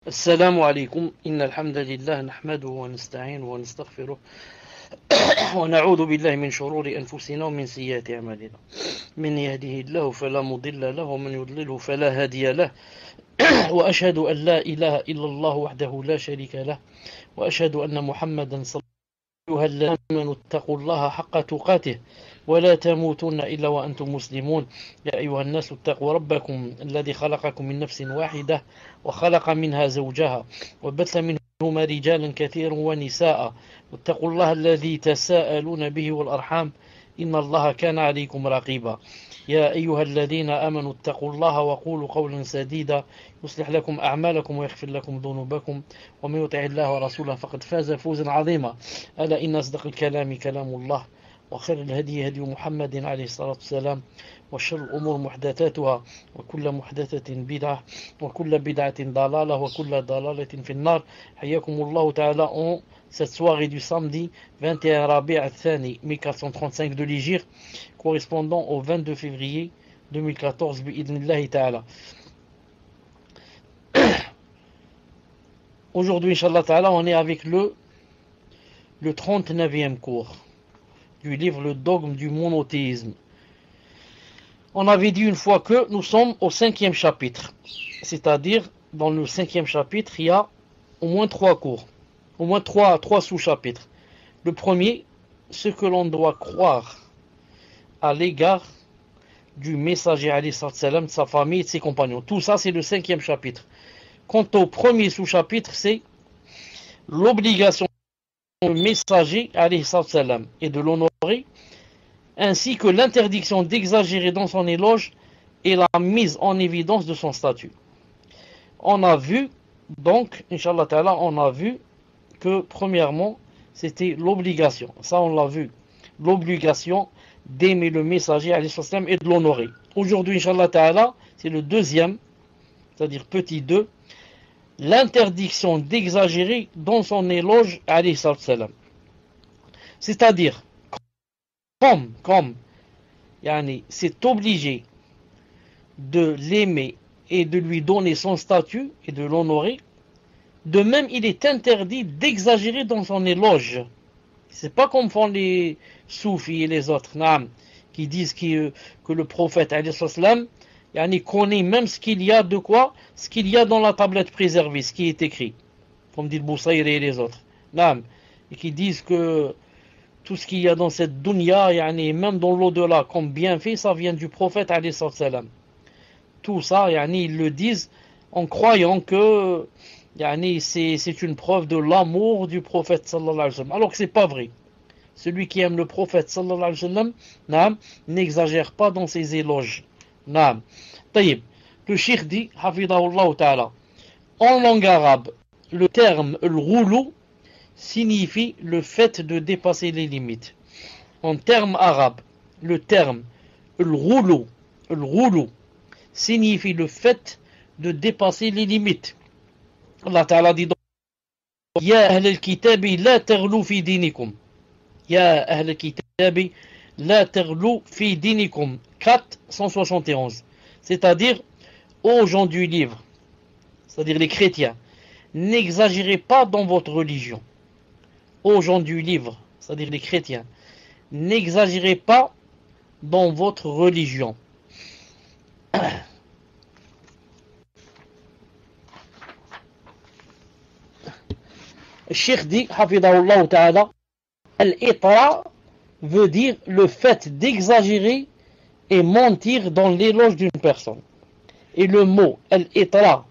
السلام عليكم إن الحمد لله نحمده ونستعينه ونستغفره ونعوذ بالله من شرور أنفسنا ومن سيئات أعمالنا من يهده الله فلا مضل له ومن يضلله فلا هادي له وأشهد أن لا إله إلا الله وحده لا شريك له وأشهد أن محمدا صلى الله عليه وسلم. أيها الذين آمنوا اتقوا الله حق تقاته ولا تموتن إلا وأنتم مسلمون. يا أيها الناس اتقوا ربكم الذي خلقكم من نفس واحدة وخلق منها زوجها وبث منهما رجالا كثيرا ونساء واتقوا الله الذي تساءلون به والأرحام إن الله كان عليكم رقيبا. يا أيها الذين آمنوا اتقوا الله وقولوا قولا سديدا يصلح لكم أعمالكم ويغفر لكم ذنوبكم ومن يطع الله ورسوله فقد فاز فوزا عظيما. ألا إن أصدق الكلام كلام الله وخير الهدي هدي محمد عليه الصلاة والسلام وشر الأمور محدثاتها وكل محدثة بدعة وكل بدعة ضلالة وكل ضلالة في النار. حياكم الله تعالى en cette soirée du samedi 21 Rabi' al-Thani 1435 de l'Hégire, correspondant au 22 février 2014 bi'idnillahi ta'ala. Aujourd'hui, Inch'Allah ta'ala, on est avec le 39e cours du livre Le dogme du monothéisme. On avait dit une fois que nous sommes au 5e chapitre, c'est-à-dire dans le 5e chapitre, il y a au moins 3 cours, au moins 3 sous-chapitres. Le premier, ce que l'on doit croire à l'égard du messager alayhi salam, de sa famille et de ses compagnons. Tout ça, c'est le 5e chapitre. Quant au premier sous-chapitre, c'est l'obligation du messager alayhi salam et de l'honorer, ainsi que l'interdiction d'exagérer dans son éloge et la mise en évidence de son statut. On a vu, donc, Inch'Allah Ta'ala, on a vu que, premièrement, c'était l'obligation. Ça, on l'a vu. L'obligation d'aimer le messager alayhi salam et de l'honorer. Aujourd'hui, Inch'Allah Ta'ala, c'est le deuxième, c'est-à-dire petit 2, l'interdiction d'exagérer dans son éloge alayhi salam. C'est-à-dire, comme c'est obligé de l'aimer et de lui donner son statut et de l'honorer, de même il est interdit d'exagérer dans son éloge. C'est pas comme font les soufis et les autres qui disent que le prophète alayhi salam connaît même ce qu'il y a de quoi, ce qu'il y a dans la tablette préservée, ce qui est écrit, comme dit le Boussaïri et les autres, et qui disent que tout ce qu'il y a dans cette dunya, même dans l'au-delà, comme bienfait, ça vient du prophète alayhi salam. Tout ça, ils le disent en croyant que c'est une preuve de l'amour du prophète sallallahu alayhi wa sallam. Alors que c'est pas vrai. Celui qui aime le prophète sallallahu alayhi wa sallam n'exagère pas dans ses éloges. Taïb. Le cheikh dit, hafidahullah ta'ala, en langue arabe, le terme al-ghulu signifie le fait de dépasser les limites. En termes arabes, le terme al-ghulu signifie le fait de dépasser les limites. Allah Ta'ala dit donc, Ya ahl al-kitabi la taghlu fi dinikum. Ya ahl al-kitabi la taghlu fi dinikum. 471. C'est-à-dire, aux gens du livre, c'est-à-dire les chrétiens, n'exagérez pas dans votre religion. Aux gens du livre, c'est-à-dire les chrétiens, n'exagérez pas dans votre religion. Cheikh dit, hafidahullah ta'ala, al-itra veut dire le fait d'exagérer et mentir dans l'éloge d'une personne. Et le mot al-itra,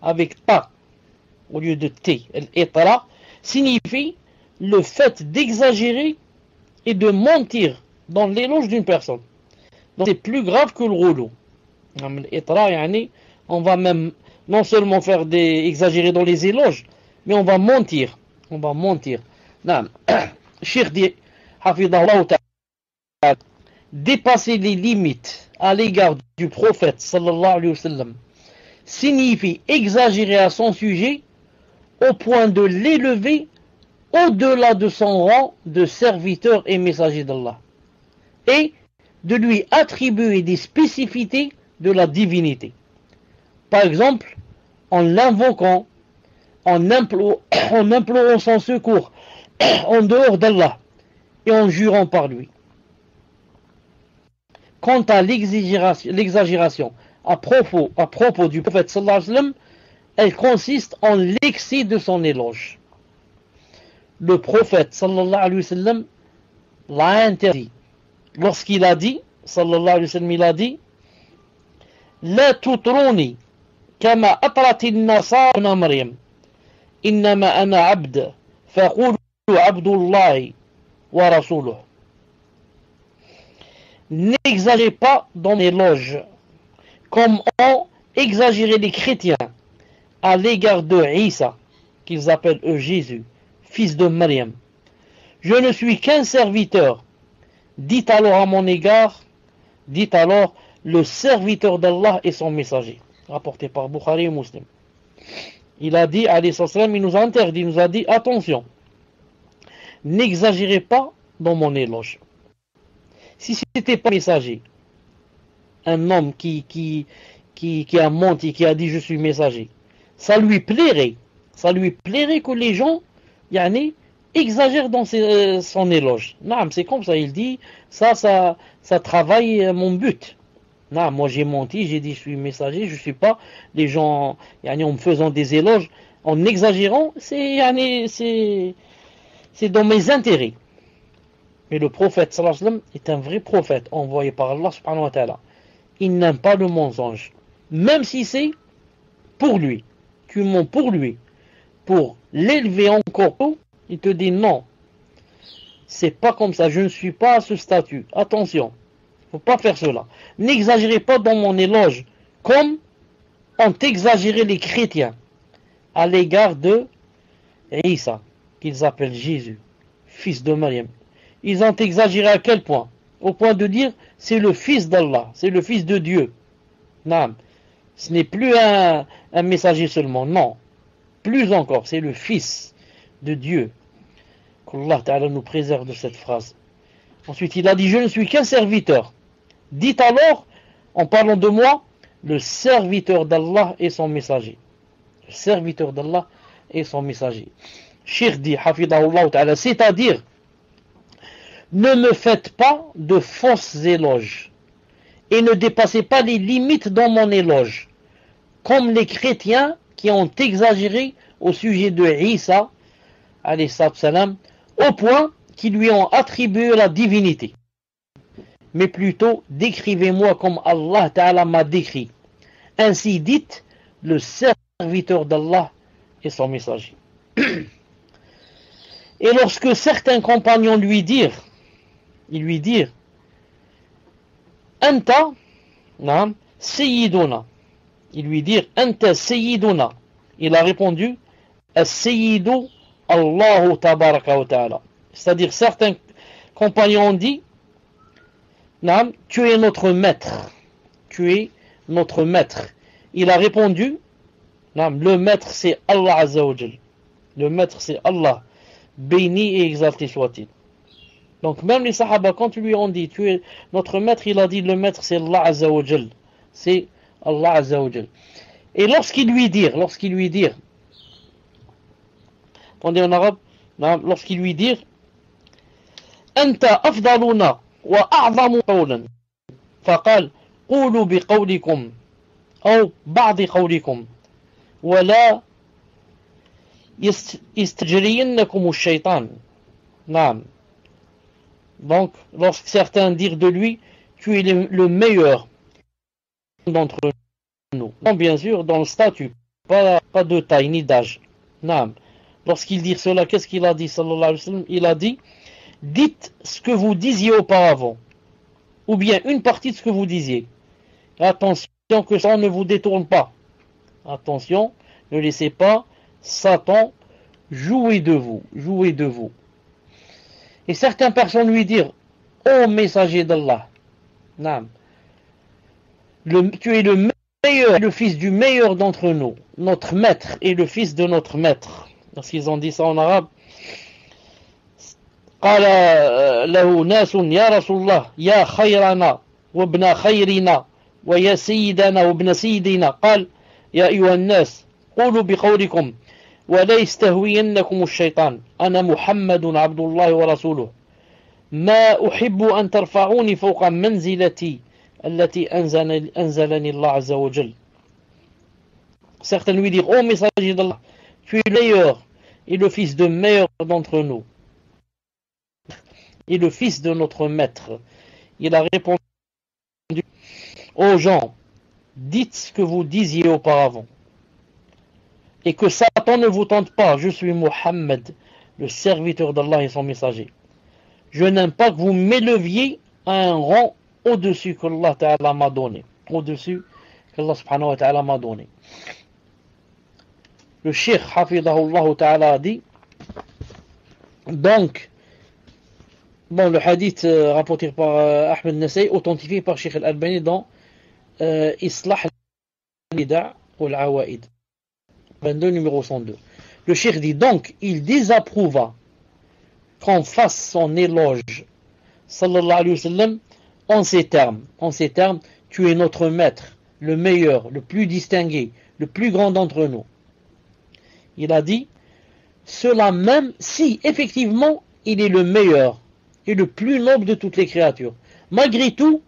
avec ta au lieu de t, al-itra, signifie le fait d'exagérer et de mentir dans l'éloge d'une personne. Donc c'est plus grave que le ghulu. L'itra, on va même non seulement faire exagérer dans les éloges, mais on va mentir. On va mentir. Cheikh dit, hafidahullah ta'ala, dépasser les limites à l'égard du prophète sallallahu alayhi wa sallam signifie exagérer à son sujet au point de l'élever au-delà de son rang de serviteur et messager d'Allah et de lui attribuer des spécificités de la divinité. Par exemple, en l'invoquant, en implorant son secours en dehors d'Allah et en jurant par lui. Quant à l'exagération à propos du prophète sallallahu alayhi wa sallam, elle consiste en l'excès de son éloge. Le prophète sallallahu alayhi wa sallam l'a interdit lorsqu'il a dit, sallallahu alayhi wa sallam, il a dit: La tutruni kama atrati an-nasara Maryam, innama ana abd, faqulu abdullahi wa rasuluh. N'exagérez pas dans l'éloge, comme ont exagéré les chrétiens à l'égard de Isa, qu'ils appellent eux Jésus, fils de Maryam. Je ne suis qu'un serviteur. Dites alors à mon égard, dites alors le serviteur d'Allah et son messager. Rapporté par Bukhari et Muslim. Il a dit, alayhi salam, il nous a interdit, il nous a dit, attention, n'exagérez pas dans mon éloge. Si ce n'était pas messager, un homme qui a menti, qui a dit je suis messager, ça lui plairait que les gens exagèrent dans son éloge. Non, c'est comme ça, il dit, ça travaille mon but. Non, moi j'ai menti, j'ai dit je suis messager, je suis pas. Les gens, en me faisant des éloges, en exagérant, c'est dans mes intérêts. Mais le prophète sallallahu alayhi wa sallam est un vrai prophète envoyé par Allah subhanahu wa ta'ala. Il n'aime pas le mensonge, même si c'est pour lui. Tu mens pour lui, pour l'élever encore haut, il te dit non, c'est pas comme ça, je ne suis pas à ce statut. Attention, faut pas faire cela. N'exagérez pas dans mon éloge, comme ont exagéré les chrétiens à l'égard de Isa, qu'ils appellent Jésus, fils de Maryam. Ils ont exagéré à quel point? Au point de dire c'est le fils d'Allah, c'est le fils de Dieu. Non, ce n'est plus un messager seulement, non. Plus encore, c'est le fils de Dieu. Qu'Allah Ta'ala nous préserve de cette phrase. Ensuite, il a dit, je ne suis qu'un serviteur. Dites alors, en parlant de moi, le serviteur d'Allah et son messager. Le serviteur d'Allah et son messager. Cheikh dit, hafidahullah ta'ala, c'est-à-dire, ne me faites pas de fausses éloges et ne dépassez pas les limites dans mon éloge, comme les chrétiens qui ont exagéré au sujet de Isa, alayhi salam, au point qu'ils lui ont attribué la divinité. Mais plutôt, décrivez-moi comme Allah Ta'ala m'a décrit. Ainsi dites, le serviteur d'Allah et son messager. Et lorsque certains compagnons lui dirent, Anta Sayyiduna. Ils lui dirent, Anta Sayyiduna. Il a répondu, As-Sayyidu Allahu Tabaraka wa Ta'ala. C'est-à-dire, certains compagnons ont dit, tu es notre maître. Tu es notre maître. Il a répondu, le maître c'est Allah Azza wa Jal. Le maître c'est Allah. Béni et exalté soit-il. Donc même les sahaba, quand ils lui ont dit, tu es notre maître, il a dit, le maître c'est Allah Azza wa Jal. C'est Allah Azza wa Jal. Et lorsqu'ils lui dirent, attendez en arabe, lorsqu'ils lui dirent, Anta afdaluna wa a'zamu qawlan, faqal, qulu bi qawlikum, ou ba'di qawlikum, wa la yastajriyannakum ash-shaytan. Donc, lorsque certains dirent de lui, tu es le meilleur d'entre nous. Non, bien sûr, dans le statut, pas de taille ni d'âge. Lorsqu'il dit cela, qu'est-ce qu'il a dit, sallallahu alayhi wa sallam? Il a dit, dites ce que vous disiez auparavant, ou bien une partie de ce que vous disiez. Attention que ça ne vous détourne pas. Attention, ne laissez pas Satan jouer de vous. Et certaines personnes lui dirent, ô messager d'Allah, tu es le meilleur, le fils du meilleur d'entre nous, notre maître et le fils de notre maître. Lorsqu'ils ont dit ça en arabe, قال له ناس يا رسول الله يا خيرنا وابن خيرنا ويا سيدنا وابن سيدنا قال يا أيها الناس قولوا بقولكم ولا يستهوينكم الشيطان أنا محمد عبد الله ورسوله ما أحب أن ترفعوني فوق منزلتي التي أنزلني الله عز وجل. Certains lui dirent, ô messager d'Allah, tu es le meilleur et le fils de meilleur d'entre nous et le fils de notre maître. Il a répondu aux gens, dites ce que vous disiez auparavant et que Satan ne vous tente pas. Je suis Mohammed, le serviteur d'Allah et son messager. Je n'aime pas que vous m'éleviez à un rang au-dessus qu'Allah Ta'ala m'a donné. Au-dessus qu'Allah Subhanahu wa Ta'ala m'a donné. Le Cheikh Hafidahullah Ta'ala a dit, donc, bon, le hadith rapporté par Ahmed Nasai, authentifié par Cheikh Al-Albani dans Islah al-Bida' wal-Awaid, 22 numéro 102. Le Cheikh dit donc, il désapprouva qu'on fasse son éloge, sallallahu alayhi wa sallam, en ces termes, tu es notre maître, le meilleur, le plus distingué, le plus grand d'entre nous. Il a dit, cela même si effectivement il est le meilleur et le plus noble de toutes les créatures. Malgré tout,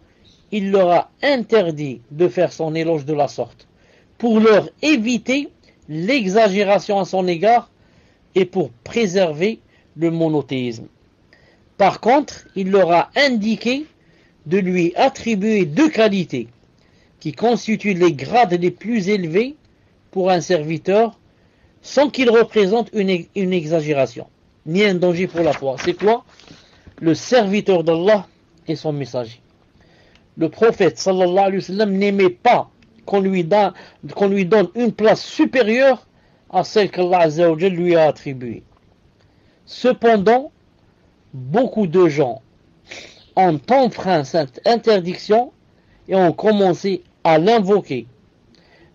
il leur a interdit de faire son éloge de la sorte, pour leur éviter l'exagération à son égard et pour préserver le monothéisme. Par contre, il leur a indiqué de lui attribuer deux qualités qui constituent les grades les plus élevés pour un serviteur sans qu'il représente une exagération, ni un danger pour la foi. C'est quoi? Le serviteur d'Allah et son messager. Le prophète sallallahu alayhi wa sallam n'aimait pas qu'on lui donne une place supérieure à celle qu'Allah azza wa jalla lui a attribuée. Cependant, beaucoup de gens ont enfreint cette interdiction et ont commencé à l'invoquer,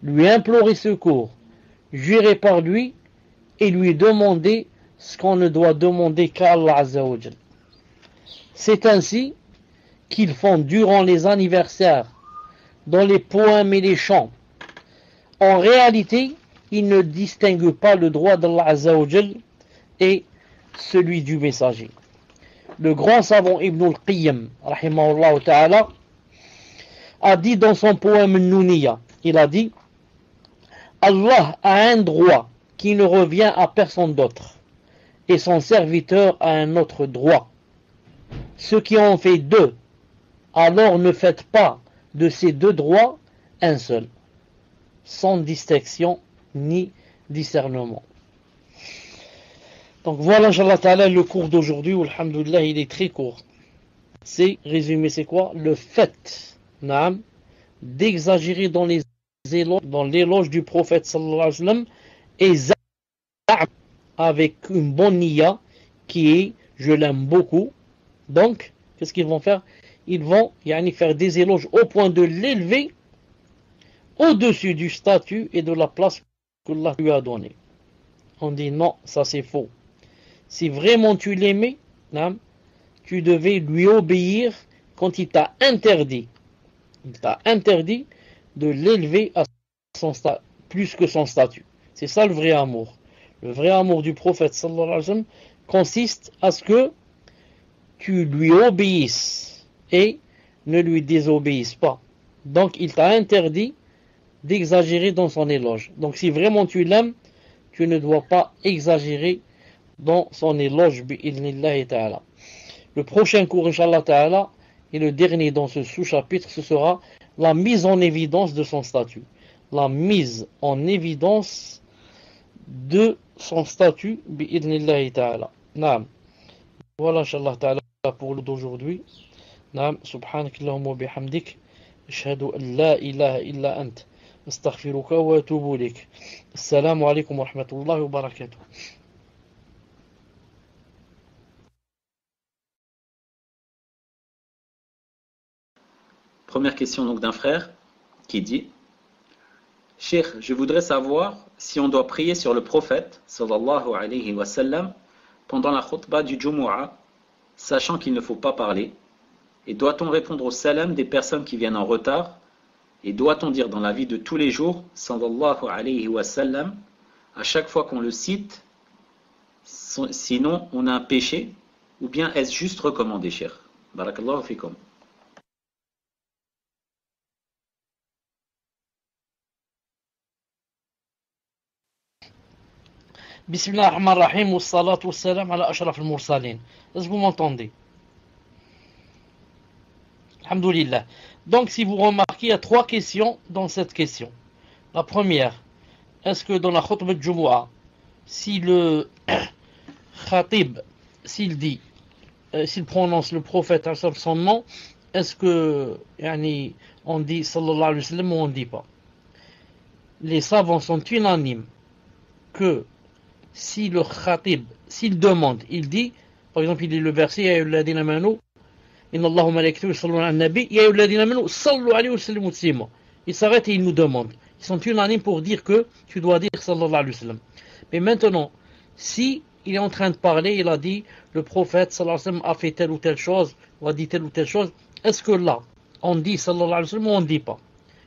lui implorer secours, jurer par lui et lui demander ce qu'on ne doit demander qu'à Allah azza wa jalla. C'est ainsi qu'ils font durant les anniversaires, dans les poèmes et les chants. En réalité, ils ne distinguent pas le droit d'Allah azza wa jalla et celui du messager. Le grand savant Ibn al-Qayyim, rahimahullah ta'ala, a dit dans son poème Nouniya, il a dit, Allah a un droit qui ne revient à personne d'autre, et son serviteur a un autre droit. Ceux qui en fait deux, alors ne faites pas de ces deux droits un seul, sans distinction ni discernement. Donc voilà, Inch'Allah Ta'ala, le cours d'aujourd'hui, où alhamdoulilah, il est très court. C'est, résumé, c'est quoi? Le fait, naam, d'exagérer dans l'éloge du prophète sallallahu alayhi wa sallam, et avec une bonne niya, qui est, je l'aime beaucoup. Donc, qu'est-ce qu'ils vont faire? Ils vont faire des éloges au point de l'élever au-dessus du statut et de la place qu'Allah lui a donnée. On dit non, ça c'est faux. Si vraiment tu l'aimais, tu devais lui obéir quand il t'a interdit. Il t'a interdit de l'élever à plus que son statut. C'est ça le vrai amour. Le vrai amour du prophète sallallahu alayhi wa sallam consiste à ce que tu lui obéisses et ne lui désobéisses pas. Donc il t'a interdit d'exagérer dans son éloge. Donc si vraiment tu l'aimes, tu ne dois pas exagérer dans son éloge bi'idhnillahi ta'ala. Le prochain cours, Inch'Allah ta'ala, et le dernier dans ce sous-chapitre, ce sera la mise en évidence de son statut. La mise en évidence de son statut bi'idhnillahi ta'ala. Naam. Voilà, Inch'Allah ta'ala, pour d'aujourd'hui. Naam. Subhanakallahumma wa bihamdik. Ashhadu an la ilaha illa ant. Astaghfiruka wa atubu ilayk. Assalamu alaikum wa rahmatullahi wa barakatuh. Première question donc d'un frère qui dit: Cheikh, je voudrais savoir si on doit prier sur le prophète sallallahu alayhi wa sallam pendant la khutbah du Jumu'ah, sachant qu'il ne faut pas parler, et doit-on répondre au salam des personnes qui viennent en retard Et doit-on dire dans la vie de tous les jours, sallallahu alayhi wa sallam, à chaque fois qu'on le cite, sinon on a un péché, ou bien est-ce juste recommandé, cher? Barakallahu fikum. Bismillah ar-Rahman ar-Rahim, wa salatu wa salam ala ashraf al-mursalin. Est-ce que vous m'entendez? Alhamdulillah. Donc, si vous remarquez, il y a trois questions dans cette question. La première, est-ce que dans la khutbah de Jumu'ah, si le khatib, s'il dit, s'il prononce le prophète à son nom, est-ce que on dit sallallahu alayhi wa sallam ou on ne dit pas? Les savants sont unanimes que si le khatib, s'il demande, il dit, par exemple, il dit le verset ya ayyuhalladhina amanu inna Allaha wa malaikatahu yusalluna 'alan nabi ya ayyuhalladhina amanu sallu alayhi wa sallimu taslima. Il s'arrête et il nous demande. Ils sont unanimes pour dire que tu dois dire sallallahu alayhi wa sallam. Mais maintenant, si il est en train de parler, il a dit le prophète sallallahu alayhi wa sallam a fait telle ou telle chose, ou a dit telle ou telle chose, est-ce que là, on dit sallallahu alayhi wa sallam ou on ne dit pas?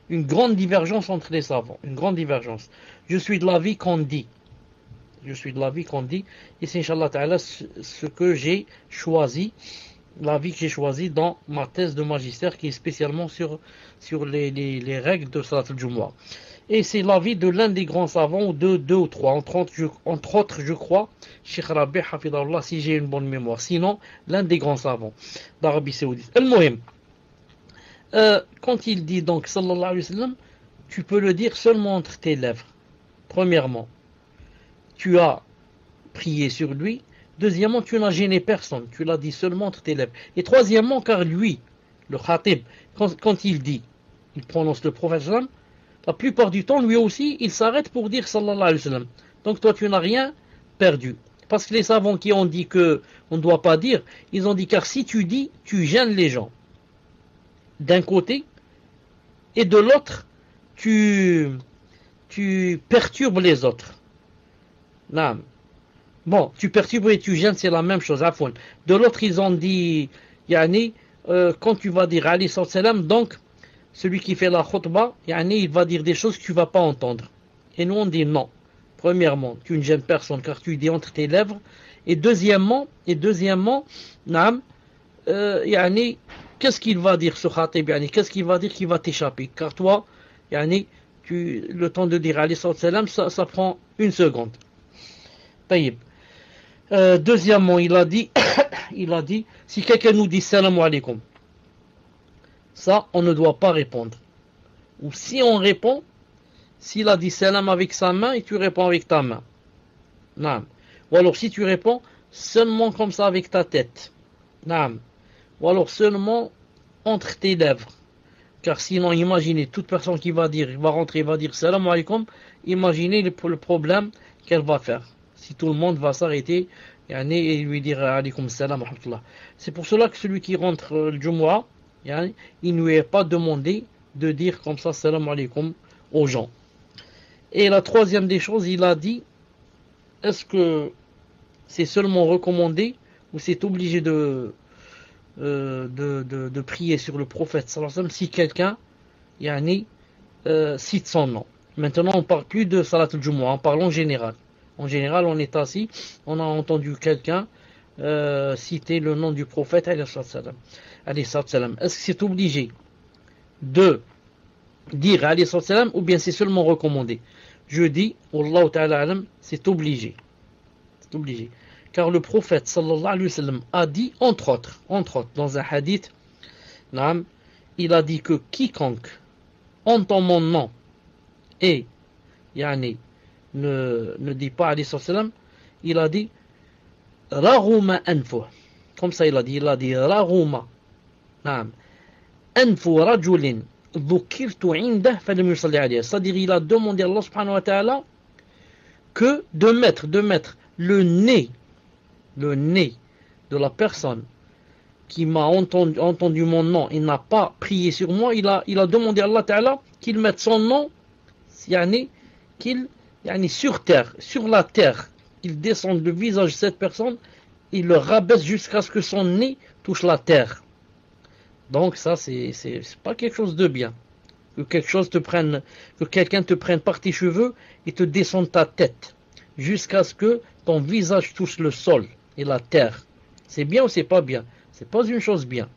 Une grande divergence entre les savants, une grande divergence. Je suis de l'avis qu'on dit. Je suis de l'avis qu'on dit, et c'est Inch'Allah Ta'ala ce que j'ai choisi, l'avis que j'ai choisi dans ma thèse de magistère qui est spécialement sur les règles de Salat al-Jumu'ah. Et c'est l'avis de l'un des grands savants, ou de deux ou trois, entre autres, je crois, Cheikh Rabi' Hafidahullah, si j'ai une bonne mémoire. Sinon, l'un des grands savants d'Arabie Saoudite. Al-Muhim, quand il dit donc sallallahu alayhi wa sallam, tu peux le dire seulement entre tes lèvres. Premièrement, tu as prié sur lui. Deuxièmement, tu n'as gêné personne. Tu l'as dit seulement entre tes lèvres. Et troisièmement, car lui, le khatib, quand il dit, il prononce le prophète sallam, la plupart du temps, lui aussi, il s'arrête pour dire sallallahu alayhi wa sallam. Donc toi, tu n'as rien perdu. Parce que les savants qui ont dit que on ne doit pas dire, ils ont dit car si tu dis, tu gênes les gens. D'un côté, et de l'autre, tu perturbes les autres. Non. Bon, tu perturbes et tu gênes, c'est la même chose. De l'autre, ils ont dit, quand tu vas dire alayhi salam, donc, celui qui fait la khutbah, il va dire des choses que tu ne vas pas entendre. Et nous, on dit non. Premièrement, tu ne gênes personne car tu dis entre tes lèvres. Et deuxièmement, qu'est-ce qu'il va dire ce khatib? Qu'est-ce qu'il va dire qui va t'échapper? Car toi, le temps de dire alayhi salam, ça prend une seconde. Taïb. Deuxièmement, il a dit, si quelqu'un nous dit salam alaykum, ça, on ne doit pas répondre. Ou si on répond, s'il a dit salam avec sa main et tu réponds avec ta main. Non. Ou alors si tu réponds seulement comme ça avec ta tête. Non. Ou alors seulement entre tes lèvres. Car sinon, imaginez, toute personne qui va rentrer, va dire salam alaykum, imaginez le problème qu'elle va faire. Si tout le monde va s'arrêter et lui dire alaykum salam wa rahmatullah. C'est pour cela que celui qui rentre le Jumu'ah, il ne lui est pas demandé de dire comme ça salam alaykum aux gens. Et la troisième des choses, il a dit, est-ce que c'est seulement recommandé ou c'est obligé de prier sur le prophète sallallahu alayhi wa sallam si quelqu'un cite son nom. Maintenant, on ne parle plus de Salat al-Jumu'ah, on parle en général. En général, on est assis, on a entendu quelqu'un citer le nom du prophète alayhi salam. Est-ce que c'est obligé de dire alayhi salam ou bien c'est seulement recommandé? Je dis, Wallahu ta'ala alam, c'est obligé. C'est obligé. Car le prophète sallallahu alayhi wa sallam a dit, entre autres, dans un hadith, il a dit que quiconque entend mon nom et ne dit pas alayhi salam, il a dit Raghuma anfu. Comme ça il a dit Raghuma anfu rajulin dhukirtu indah falam yusalli alayhi. C'est-à-dire il a demandé à Allah subhanahu wa ta'ala que de mettre le nez de la personne qui m'a entendu mon nom et n'a pas prié sur moi, il a demandé à Allah ta'ala qu'il mette son nom sur terre, sur la terre, qu'il descende le visage de cette personne, il le rabaisse jusqu'à ce que son nez touche la terre. Donc ça, c'est pas quelque chose de bien. que que quelqu'un te prenne par tes cheveux et te descende ta tête jusqu'à ce que ton visage touche le sol et la terre. C'est bien ou c'est pas bien? C'est pas une chose bien.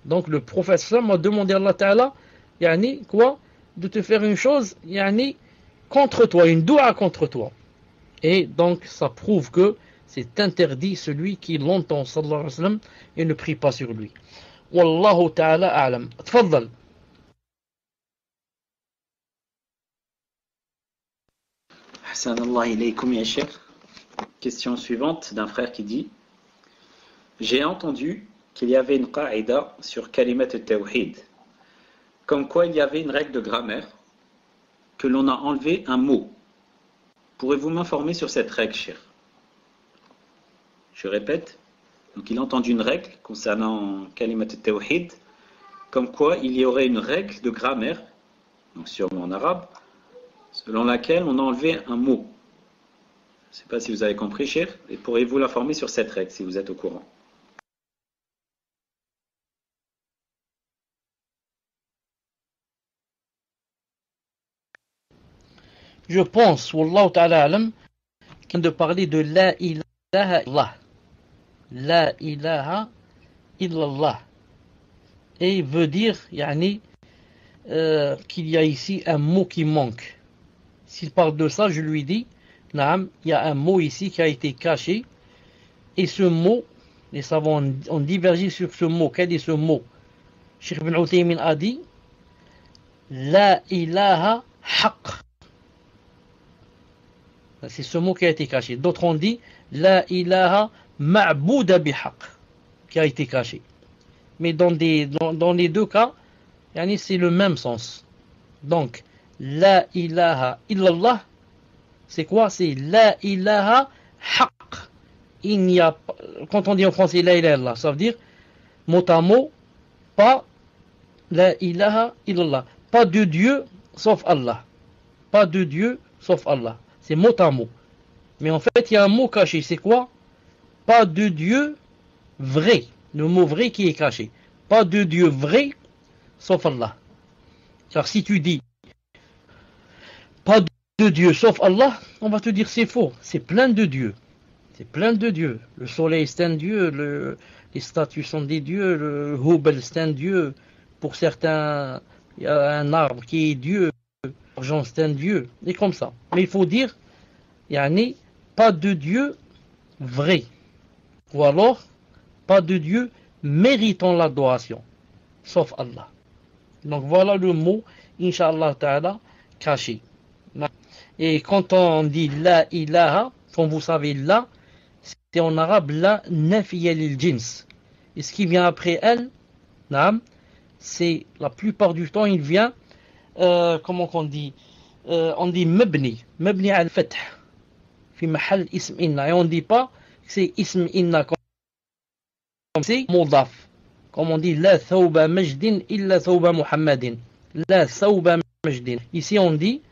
Donc le prophète sallam a demandé à Allah Ta'ala, yani, quoi? De te faire une chose, yani, contre toi, une doua contre toi. Et donc ça prouve que c'est interdit celui qui l'entend sallallahu alayhi wa sallam et ne prie pas sur lui. Wallahu ta'ala a'lam. Tfaddal. Ahsanallah ilaykum ya Cheikh. Question suivante d'un frère qui dit: j'ai entendu qu'il y avait une qa'ida sur kalimat al-tawhid, comme quoi il y avait une règle de grammaire que l'on a enlevé un mot. Pourrez-vous m'informer sur cette règle, Cheikh? Je répète, donc il a entendu une règle concernant kalimat al-tawhid, comme quoi il y aurait une règle de grammaire, donc sûrement en arabe, selon laquelle on a enlevé un mot. Je ne sais pas si vous avez compris, Cheikh, et pourriez-vous l'informer sur cette règle, si vous êtes au courant? Je pense, wallahu ta'ala alam, qu'il de parler de la ilaha illallah. La ilaha illallah. Et il veut dire, yani, qu'il y a ici un mot qui manque. S'il parle de ça, je lui dis, naam, il y a un mot ici qui a été caché. Et ce mot, les savants ont divergé sur ce mot. Quel est ce mot? Cheikh Ibn Uthaymin a dit, la ilaha haqq. C'est ce mot qui a été caché. D'autres ont dit la ilaha ma'bouda bihaq, qui a été caché. Mais dans les deux cas, c'est le même sens. Donc, la ilaha illallah, c'est quoi? C'est la ilaha haqq. Il n'y a pas, quand on dit en français la ilaha illallah, ça veut dire mot à mot, pas la ilaha illallah. Pas de Dieu sauf Allah. Pas de Dieu sauf Allah. C'est mot à mot. Mais en fait, il y a un mot caché. C'est quoi? Pas de Dieu vrai. Le mot vrai qui est caché. Pas de Dieu vrai, sauf Allah. Car si tu dis pas de Dieu sauf Allah, on va te dire c'est faux. C'est plein de dieux. C'est plein de dieux. Le soleil c'est un dieu. Les statues sont des dieux. Le Hubble c'est un dieu. Pour certains, il y a un arbre qui est Dieu. L'argent c'est un Dieu. Et comme ça. Mais il faut dire, pas de Dieu vrai. Ou alors, pas de Dieu méritant l'adoration. Sauf Allah. Donc voilà le mot, Inch'Allah Ta'ala, caché. Et quand on dit la ilaha, comme vous savez là, c'est en arabe la nafiya lil jins. Et ce qui vient après elle, c'est la plupart du temps, il vient, comment on dit mabni al-fath. في محل اسم إن. Et on ne dit pas que c'est ism inna comme c'est mudaf. Comme on dit la thawba majdin illa thawba muhammadin. La thawba majdin. Ici on dit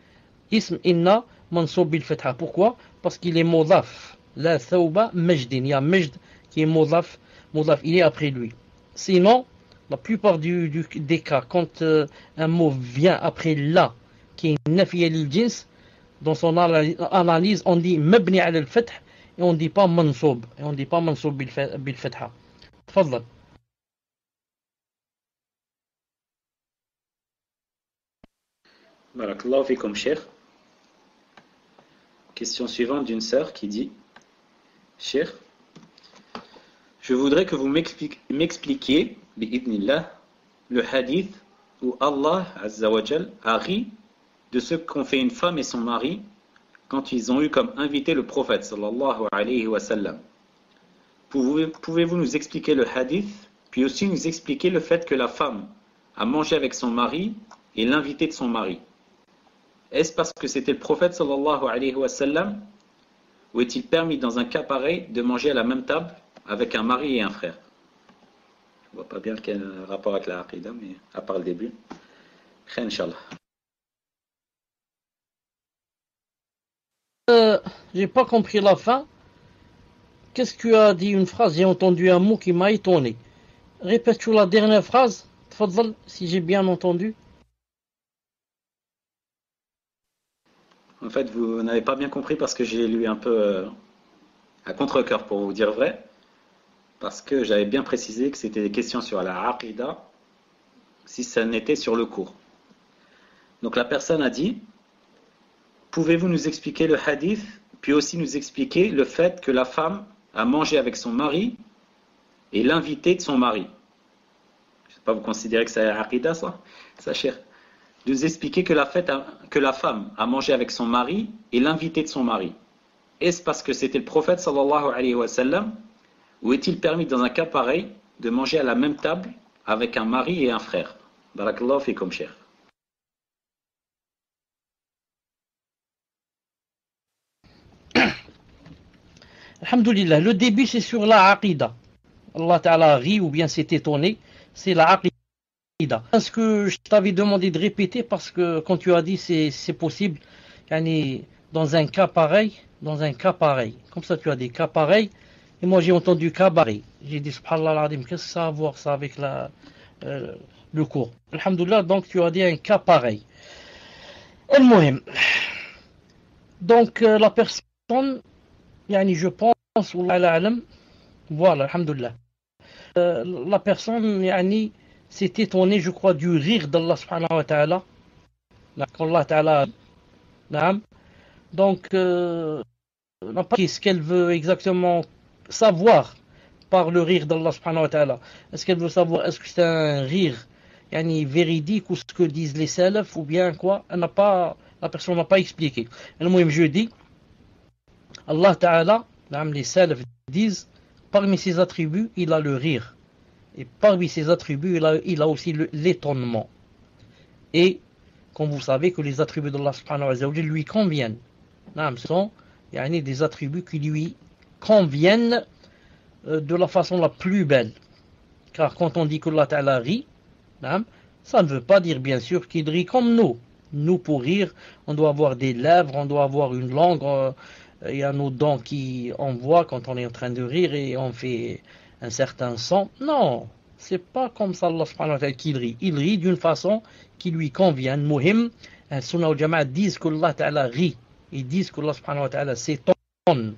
ism inna mansub bil fatha. Pourquoi? Parce qu'il est mudaf. La thawba majdin. Il y a majd qui est mudaf. Mudaf, il est après lui. Sinon, la plupart des cas, quand un mot vient après la, qui est nafiya lil jins, dans son analyse, on dit mabni ala al-fath et on ne dit pas mansoub. Et on ne dit pas mansoub bil fatha. Tfaddal. Barakallahu fikum, Cheikh. Question suivante d'une sœur qui dit: Cheikh, je voudrais que vous m'expliquiez, bi'idnillah, le hadith où Allah Azza wa Jal a ri de ce qu'ont fait une femme et son mari quand ils ont eu comme invité le prophète sallallahu alayhi wa sallam. Pouvez-vous nous expliquer le hadith, puis aussi nous expliquer le fait que la femme a mangé avec son mari et l'invité de son mari? Est-ce parce que c'était le prophète sallallahu alayhi wa sallam, ou est-il permis dans un cas pareil de manger à la même table avec un mari et un frère? Je ne vois pas bien quel rapport avec la aqida, mais à part le début. Khair, Inch'Allah. J'ai pas compris la fin. Qu'est-ce que tu as dit une phrase? J'ai entendu un mot qui m'a étonné. Répète-tu la dernière phrase, tfaddal, si j'ai bien entendu. En fait, vous n'avez pas bien compris parce que j'ai lu un peu à contre-cœur pour vous dire vrai. Parce que j'avais bien précisé que c'était des questions sur la aqidah si ça n'était sur le cours. Donc la personne a dit, pouvez-vous nous expliquer le hadith, puis aussi nous expliquer le fait que la femme a mangé avec son mari et l'invité de son mari. Je ne sais pas, vous considérez que c'est aqidah ça cher. De nous expliquer que la femme a mangé avec son mari et l'invité de son mari. Est-ce parce que c'était le prophète sallallahu alayhi wa sallam, ou est-il permis dans un cas pareil de manger à la même table avec un mari et un frère? Barakallahu fikum cher. Alhamdulillah, le début c'est sur la aqidah. Allah Ta'ala rit ou bien s'est étonné, c'est la aqidah. Ce que je t'avais demandé de répéter parce que quand tu as dit c'est possible, dans un cas pareil, comme ça tu as des cas pareils, et moi j'ai entendu cas pareil. J'ai dit subhanallah al-azim, qu'est-ce que ça a à voir ça avec le cours? Alhamdulillah, donc tu as dit un cas pareil. Al-Muhim. Donc la personne, je pense, voilà, alhamdulillah. La personne, s'est étonnée, je crois, du rire d'Allah subhanahu wa ta'ala. Allah ta'ala, donc, qu'est-ce qu'elle veut exactement savoir par le rire d'Allah subhanahu wa ta'ala? Est-ce qu'elle veut savoir, est-ce que c'est un rire véridique ou ce que disent les salafs ou bien quoi? La personne n'a pas expliqué. Et moi, je dis, Allah ta'ala, les salafs disent, parmi ses attributs, il a le rire. Et parmi ses attributs, il a aussi l'étonnement. Et, comme vous savez, que les attributs d'Allah subhanahu wa ta'ala lui conviennent. Ce sont des attributs qui lui conviennent de la façon la plus belle. Car quand on dit que Allah ta'ala rit, ça ne veut pas dire bien sûr qu'il rit comme nous. Nous, pour rire, on doit avoir des lèvres, on doit avoir une langue, il y a nos dents qui envoient quand on est en train de rire et on fait un certain son. Non, c'est pas comme ça Allah subhanahu wa ta'ala qu'il rit. Il rit d'une façon qui lui convient. Muhim, Sunnah al Jama'a disent que Allah ta'ala rit. Ils disent que Allah subhanahu wa ta'ala s'étonne.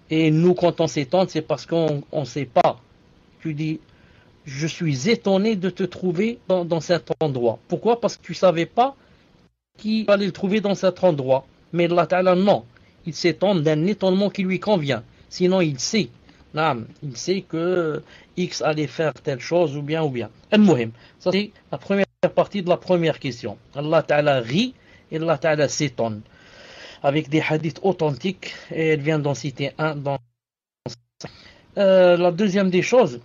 Et nous, quand on s'étonne, c'est parce qu'on ne sait pas. Tu dis, je suis étonné de te trouver dans cet endroit. Pourquoi? Parce que tu ne savais pas qu'il allait le trouver dans cet endroit. Mais Allah ta'ala, non. Il s'étonne d'un étonnement qui lui convient. Sinon, il sait. Il sait que X allait faire telle chose ou bien. Al-Muhim. Ça, c'est la première partie de la première question. Allah ta'ala rit et Allah ta'ala s'étonne. Avec des hadiths authentiques, et elle vient d'en citer un. La deuxième des choses,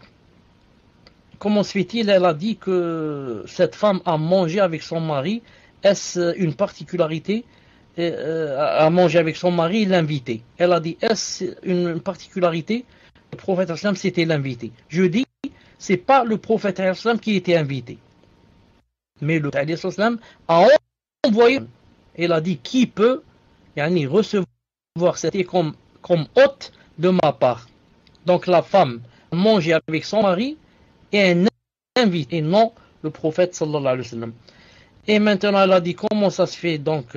comment se fait-il? Elle a dit que cette femme a mangé avec son mari. Est-ce une particularité? A mangé avec son mari et l'invité. Elle a dit, est-ce une particularité? Le prophète sallam c'était l'invité. Je dis, c'est pas le prophète sallam qui était invité. Mais le prophète sallam a envoyé. Elle a dit, qui peut recevoir cette comme hôte de ma part. Donc la femme a mangé avec son mari et un invité, et non le prophète sallallahu alayhi wa sallam. Et maintenant elle a dit, comment ça se fait donc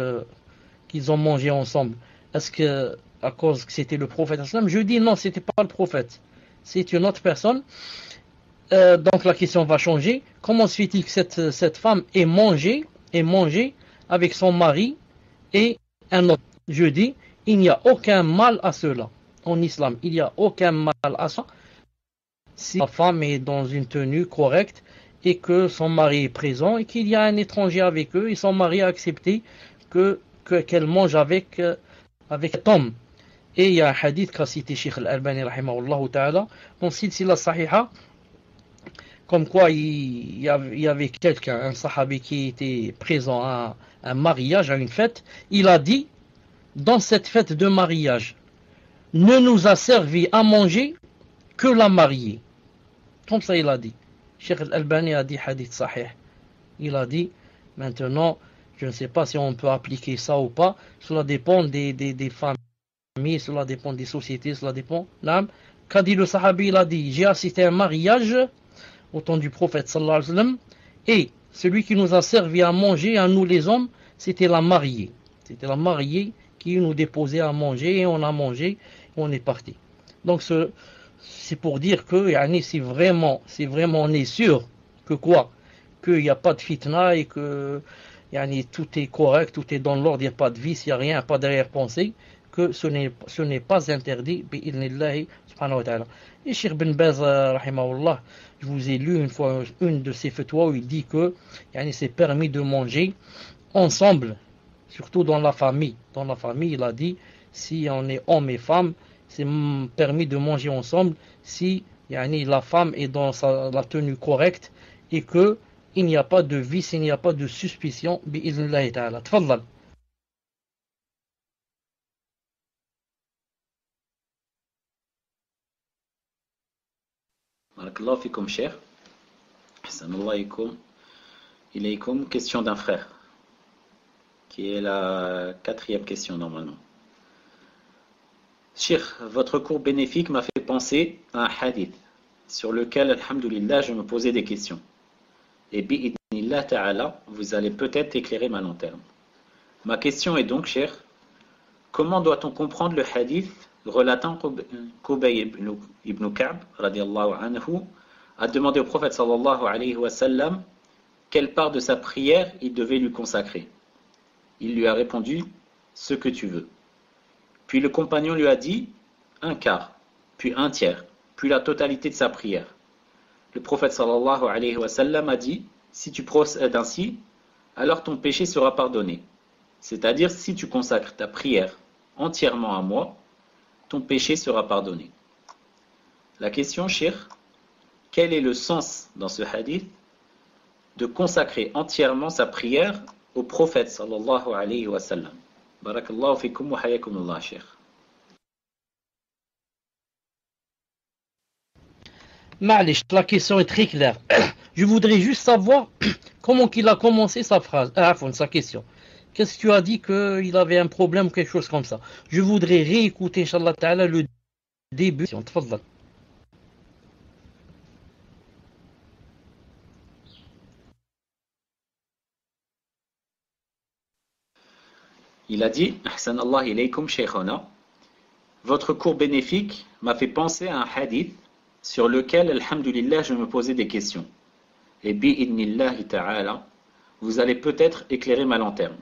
qu'ils ont mangé ensemble? Est-ce que à cause que c'était le prophète sallallahu alayhi wa sallam? Je dis non, c'était pas le prophète, c'est une autre personne. Donc la question va changer. Comment se fait-il que cette femme ait mangé avec son mari et un autre? Je dis, il n'y a aucun mal à cela. En islam, il n'y a aucun mal à ça. Si la femme est dans une tenue correcte et que son mari est présent et qu'il y a un étranger avec eux et son mari a accepté qu'elle mange avec cet homme. Et il y a un hadith qu'a cité Cheikh Al-Albani rahimahullah ta'ala dans Silsila Sahiha, comme quoi il y avait quelqu'un, un sahabi qui était présent à un mariage, à une fête. Il a dit, dans cette fête de mariage, ne nous a servi à manger que la mariée. Comme ça il a dit. Cheikh Al-Albani a dit hadith sahih. Il a dit, maintenant, je ne sais pas si on peut appliquer ça ou pas, cela dépend des familles, cela dépend des sociétés, cela dépend. Qu'a dit le sahabi, il a dit, j'ai assisté à un mariage au temps du prophète sallallahu alayhi wa sallam, et celui qui nous a servi à manger, à nous les hommes, c'était la mariée. C'était la mariée qui nous déposait à manger, et on a mangé, et on est parti. Donc c'est pour dire que yani, si vraiment on est sûr que quoi, qu'il n'y a pas de fitna et que yani, tout est correct, tout est dans l'ordre, il n'y a pas de vice, il n'y a rien, pas d'arrière-pensée, que ce n'est pas interdit, bi'idhnillahi subhanahu wa ta'ala. Et Cheikh Ben Baz, rahimahullah, je vous ai lu une fois une de ses fatwas où il dit que yani, c'est permis de manger ensemble, surtout dans la famille. Dans la famille, il a dit, si on est homme et femme, c'est permis de manger ensemble si yani, la femme est dans la tenue correcte et que il n'y a pas de vice, il n'y a pas de suspicion. Bi'idhnillahi ta'ala. Tfaddal. Barakallahu fikum, cher. Assalamu ilaykum. Question d'un frère, qui est la 4e question normalement. Cheikh, votre cours bénéfique m'a fait penser à un hadith sur lequel, alhamdulillah, je me posais des questions. Et bi'idhnillah ta'ala, vous allez peut-être éclairer ma lanterne. Ma question est donc, Cheikh, comment doit-on comprendre le hadith relatant qu'Ubay ibn Ka'b, radiallahu anhu, a demandé au prophète sallallahu alayhi wa sallam quelle part de sa prière il devait lui consacrer. Il lui a répondu, ce que tu veux. Puis le compagnon lui a dit, un quart, puis un tiers, puis la totalité de sa prière. Le prophète sallallahu alayhi wa sallam a dit, si tu procèdes ainsi, alors ton péché sera pardonné. C'est-à-dire, si tu consacres ta prière entièrement à moi, ton péché sera pardonné. La question, Cheikh, quel est le sens dans ce hadith de consacrer entièrement sa prière au prophète sallallahu alayhi wa sallam? Barakallahu fikum wa hayakumullah, Cheikh. Ma'lish, la question est très claire. Je voudrais juste savoir comment il a commencé sa phrase, sa question. Qu'est-ce que tu as dit qu'il avait un problème ou quelque chose comme ça? Je voudrais réécouter, Inch'Allah Ta'ala, le début. Tfaddal. Il a dit, Ahsan Allah ilaykum shaykhana, votre cours bénéfique m'a fait penser à un hadith sur lequel, alhamdulillah, je me posais des questions. Et bi'idhnillahi ta'ala, vous allez peut-être éclairer ma lanterne.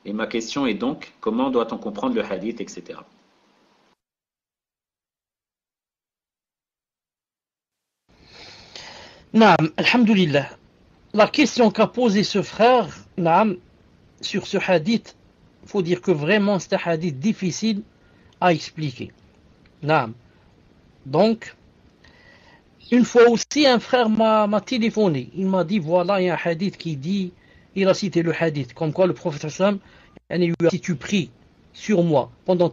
Et ma question est donc, comment doit-on comprendre le hadith, etc. Naam, alhamdulillah. La question qu'a posée ce frère, naam, sur ce hadith, il faut dire que vraiment c'est un hadith difficile à expliquer. Naam. Donc, une fois aussi, un frère m'a téléphoné. Il m'a dit, voilà, il y a un hadith qui dit, il a cité le hadith, comme quoi le prophète sallam, si tu pries sur moi pendant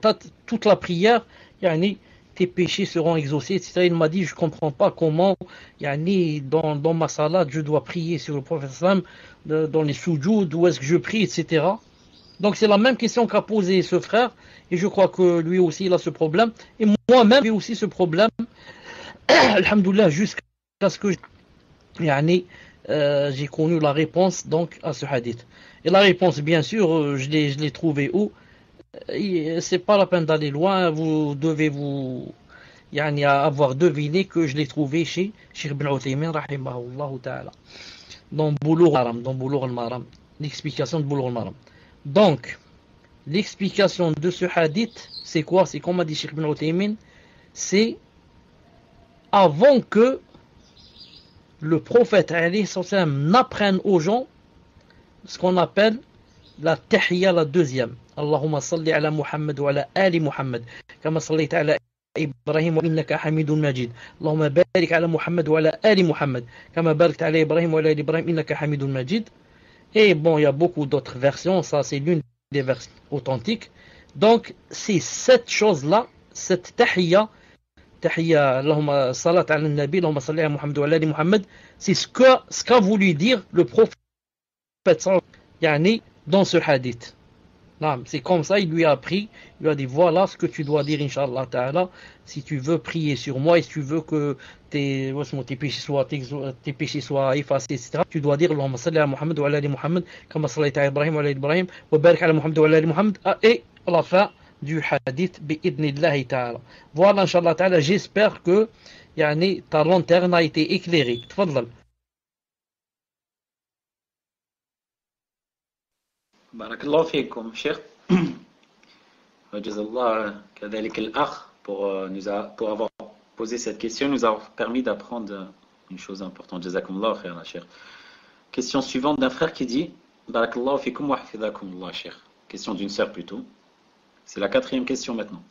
toute la prière, tes péchés seront exaucés, etc. Il m'a dit, je ne comprends pas comment, dans ma salade, je dois prier sur le prophète sallam, dans les soujouds, où est-ce que je prie, etc. Donc c'est la même question qu'a posé ce frère, et je crois que lui aussi il a ce problème, et moi-même j'ai aussi ce problème, alhamdoulilah, jusqu'à ce que j'ai connu la réponse donc à ce hadith. Et la réponse, bien sûr, je l'ai trouvée où? C'est pas la peine d'aller loin, vous devez avoir deviné que je l'ai trouvé chez Cheikh Ibn Uthaymin, rahimahullah ta'ala, dans Boulough al-Maram, l'explication de Boulough al-Maram. Donc, l'explication de ce hadith, c'est quoi? C'est comme a dit Cheikh Ibn Uthaymin, c'est avant que le prophète n'apprenne aux gens ce qu'on appelle la tahiyya, la deuxième. Allahumma salli ala Muhammad wa ala ali Muhammad, kama sallayta ala Ibrahim wa innaka hamidun majid. Allahumma barik ala Muhammad wa ala ali Muhammad, kama barakta ala Ibrahim wa ala ali Ibrahim innaka hamidun majid. Et bon, il y a beaucoup d'autres versions, ça c'est l'une des versions authentiques. Donc, c'est cette chose-là, cette tahiyya, Allahumma salat ala nabi, Allahumma salli ala Muhammad wa ala ali Muhammad, c'est ce qu'a voulu dire le prophète dans ce hadith. Non, c'est comme ça, il lui a appris, il lui a dit voilà ce que tu dois dire, Inch'Allah Ta'ala, si tu veux prier sur moi et si tu veux que tes péchés soient effacés, etc. Tu dois dire Allahumma salli ala Muhammad wa ala ali Muhammad, kama sallaita ala Ibrahim wa ala ali Ibrahim, wa barik ala Muhammad wa ala ali Muhammad, et à la fin du hadith, bi'idnillahi Ta'ala. Voilà, Inch'Allah Ta'ala, j'espère que yani, ta lanterne a été éclairée. Tfadlal. Barakallahu fikum, Cheikh. Jazallah kadhalik al-akh pour avoir posé cette question, nous a permis d'apprendre une chose importante. Jazakumullah khairan, Cheikh. Question suivante d'un frère qui dit Barakallahu fikum wa hafidhakumullah, Cheikh. Question d'une sœur plutôt. C'est la 4e question maintenant.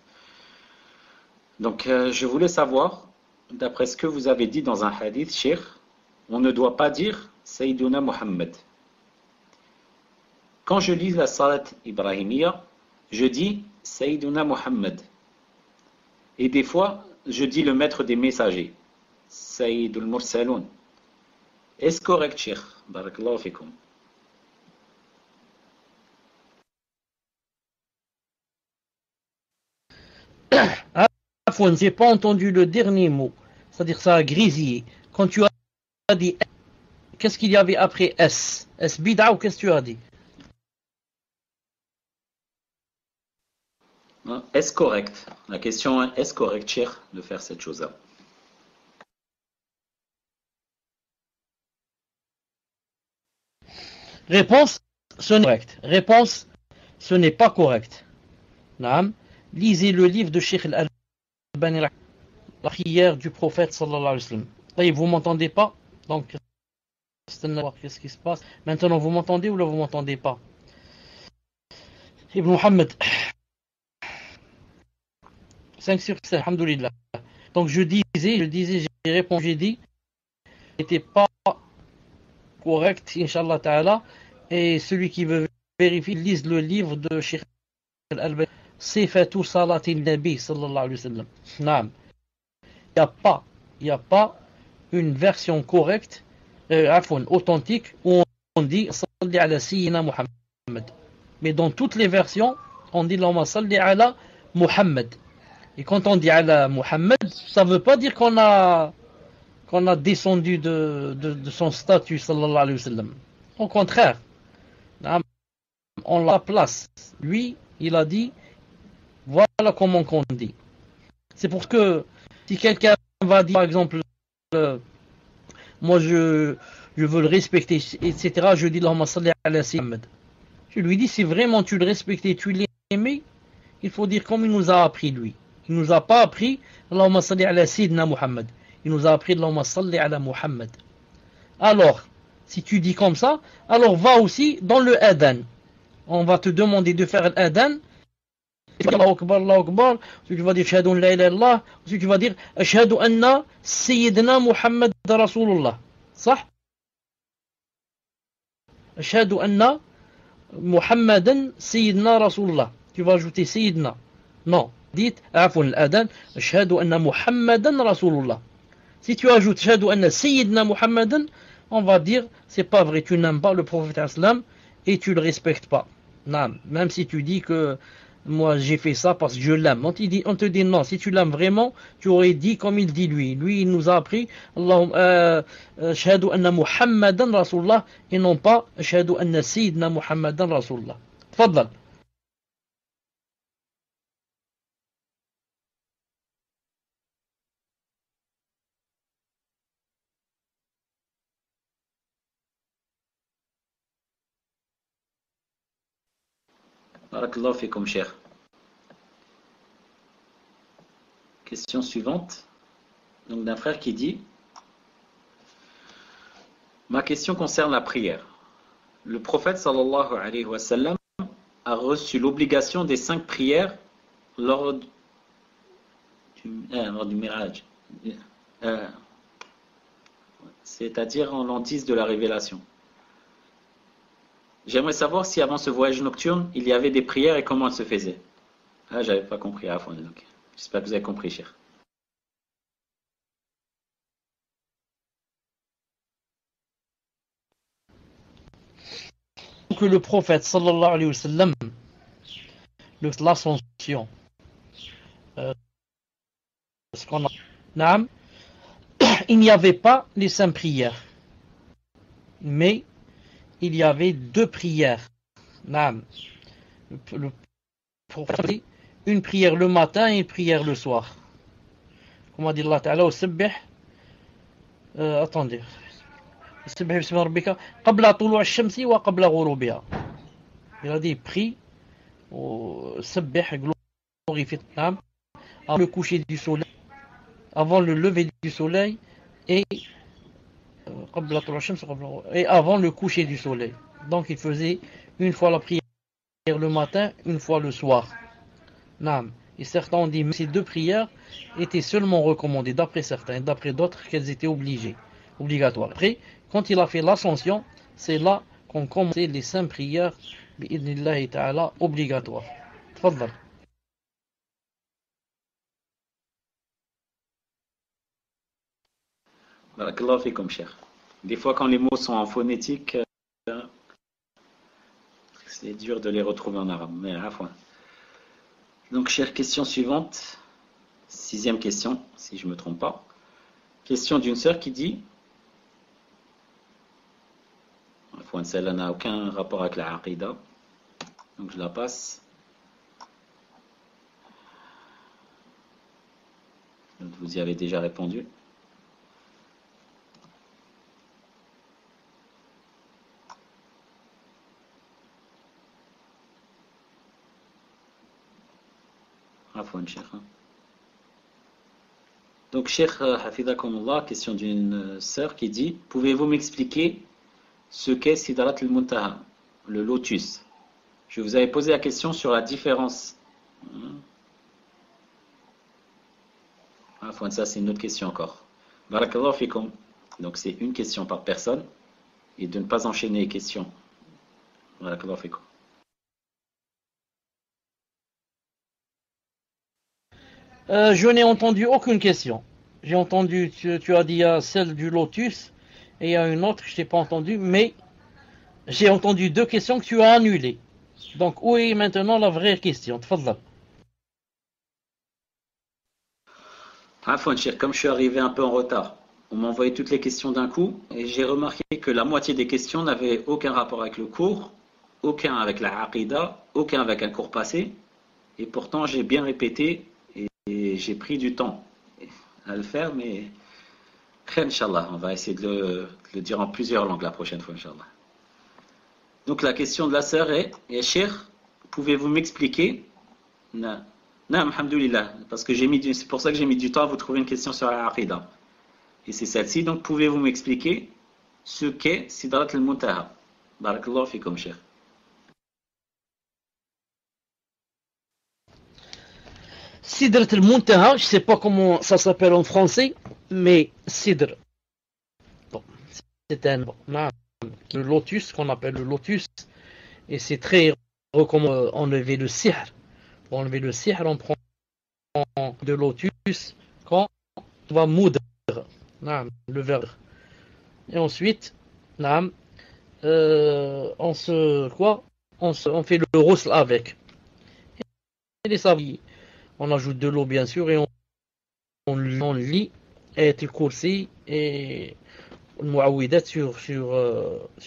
Donc, je voulais savoir, d'après ce que vous avez dit dans un hadith, Cheikh, on ne doit pas dire Sayyiduna Muhammad. Quand je lis la salat ibrahimiyya, je dis Sayyiduna Muhammad. Et des fois, je dis le maître des messagers, Sayyidul Mursaloun. Est-ce correct, Cheikh? Barakallahu fikum. Afwan, j'ai pas entendu le dernier mot. C'est-à-dire ça a grésillé. Quand tu as dit qu'est-ce qu'il y avait après S? S bid'a ou qu'est-ce que tu as dit? Est-ce correct? La question est, est-ce correct, Cheikh, de faire cette chose-là? Réponse, ce n'est pas correct. Réponse, ce n'est pas correct. Naam. Lisez le livre de Cheikh Al-Albani, la prière du prophète sallallahu alayhi wa sallam. Et vous m'entendez pas? Donc, qu'est-ce qui se passe? Maintenant, vous m'entendez ou là, vous m'entendez pas? Ibn Muhammad. 5 sur 7, alhamdoulilah. Donc, j'ai répondu, j'ai dit, n'était pas correct, Inch'Allah Ta'ala. Et celui qui veut vérifier, lise le livre de Cheikh Al-Albani. Sifatu Salatin Nabi sallallahu alayhi wa sallam. Naam. Il n'y a pas une version correcte, authentique, où on dit Salli ala Sayyidina Muhammad. Mais dans toutes les versions, on dit Allahumma salli ala Muhammad. Et quand on dit ala Muhammad, ça ne veut pas dire qu'on a descendu de son statut sallallahu alayhi wa sallam. Au contraire, on la place. Lui, il a dit voilà comment on dit. C'est pour que si quelqu'un va dire par exemple moi je veux le respecter, etc. Je dis Allahumma salli ala Muhammad. Je lui dis si vraiment tu le respectais, tu l'aimais, il faut dire comme il nous a appris lui. Il nous a pas appris Allahumma salli ala Sayyidina Muhammad. Il nous a appris Allahumma salli ala Muhammad. Alors, si tu dis comme ça, alors va aussi dans le adhan. On va te demander de faire l'adhan. Allahu Akbar, Allahu Akbar. Ensuite tu vas dire Ashhadu an la ilaha illallah. Ensuite tu vas dire Ashhadu anna Sayyidina Muhammad Rasulullah. صح? Ashhadu anna Muhammadan Sayyidina Rasulullah. Tu vas ajouter Sayyidina. Non. Dites, afwan l'adhan, Ashhadu anna Muhammadan Rasulullah. Si tu ajoutes Ashhadu anna Sayyidina Muhammadan, on va dire, c'est pas vrai, tu n'aimes pas le prophète islam et tu le respectes pas. Non, même si tu dis que moi j'ai fait ça parce que je l'aime. On te dit non, si tu l'aimes vraiment, tu aurais dit comme il dit lui. Lui, il nous a appris Ashhadu anna Muhammadan Rasulullah et non pas Ashhadu anna Sayyidina Muhammadan Rasulullah. Tfaddal. Barakallahu fikum, Cheikh. Question suivante. Donc d'un frère qui dit ma question concerne la prière. Le prophète sallallahu alayhi wa sallam a reçu l'obligation des 5 prières lors du Miraj. C'est-à-dire en l'antise de la révélation. J'aimerais savoir si avant ce voyage nocturne, il y avait des prières et comment elles se faisaient. Ah, j'avais pas compris à fond. Donc, j'espère que vous avez compris, cher. Que le prophète sallallahu alayhi wa sallam l'ascension. Ce qu'on a. Naam. Il n'y avait pas les 5 prières, mais il y avait 2 prières. Naam. Une prière le matin et une prière le soir. Comment dit Allah Ta'ala au Sabbih, attendez. Sabbih bismi rabbika qabla tulu' ash-shamsi wa qabla ghurubiha. Il a dit prie au Sabbih, glorifie Naam, avant le coucher du soleil, avant le lever du soleil et avant le coucher du soleil. Donc il faisait une fois la prière le matin, une fois le soir. Naam. Et certains ont dit que ces 2 prières étaient seulement recommandées, d'après certains, et d'après d'autres qu'elles étaient obligatoires. Après, quand il a fait l'ascension, c'est là qu'on commençait les 5 prières, bi'idnillahi ta'ala, obligatoires. Tfaddal. Barakallahu fikum, cher. Des fois, quand les mots sont en phonétique, c'est dur de les retrouver en arabe. Mais à la fois. Donc, chère, question suivante. 6e question, si je ne me trompe pas. Question d'une sœur qui dit, celle-là n'a aucun rapport avec la aqidah, donc je la passe. Vous y avez déjà répondu. Donc, Cheikh Hafidakumullah, question d'une sœur qui dit, pouvez-vous m'expliquer ce qu'est Sidrat al-Muntaha, le lotus? Je vous avais posé la question sur la différence. Ça, c'est une autre question encore. Barakallahu fikum. Donc, c'est une question par personne et de ne pas enchaîner les questions. Barakallahu fikum. Je n'ai entendu aucune question. J'ai entendu, tu as dit celle du lotus, et il y a une autre que je n'ai pas entendue, mais j'ai entendu 2 questions que tu as annulées. Donc, où est maintenant la vraie question? Tfadlal. Comme je suis arrivé un peu en retard, on m'a envoyé toutes les questions d'un coup, et j'ai remarqué que la moitié des questions n'avaient aucun rapport avec le cours, aucun avec la aqidah, aucun avec un cours passé, et pourtant j'ai bien répété, et j'ai pris du temps à le faire, mais Inch'Allah, on va essayer de le dire en plusieurs langues la prochaine fois, Inch'Allah. Donc la question de la sœur est, Cheikh, pouvez-vous m'expliquer? Non, alhamdoulilah, parce que c'est pour ça que j'ai mis du temps à vous trouver une question sur la aqidah. Et c'est celle-ci, donc pouvez-vous m'expliquer ce qu'est Sidrat al-Muntaha? Barakallahu fikum, Cheikh. Sidrat al-Muntaha, je ne sais pas comment ça s'appelle en français, mais Sidr. Bon, c'est le lotus, qu'on appelle le lotus, et c'est très recommandé enlever le sihr. Pour enlever le sihr, on prend de lotus quand on va moudre le verre. Et ensuite, on fait le roussel avec. Et les savis. On ajoute de l'eau bien sûr et on lit et le kursi et le muawidat sur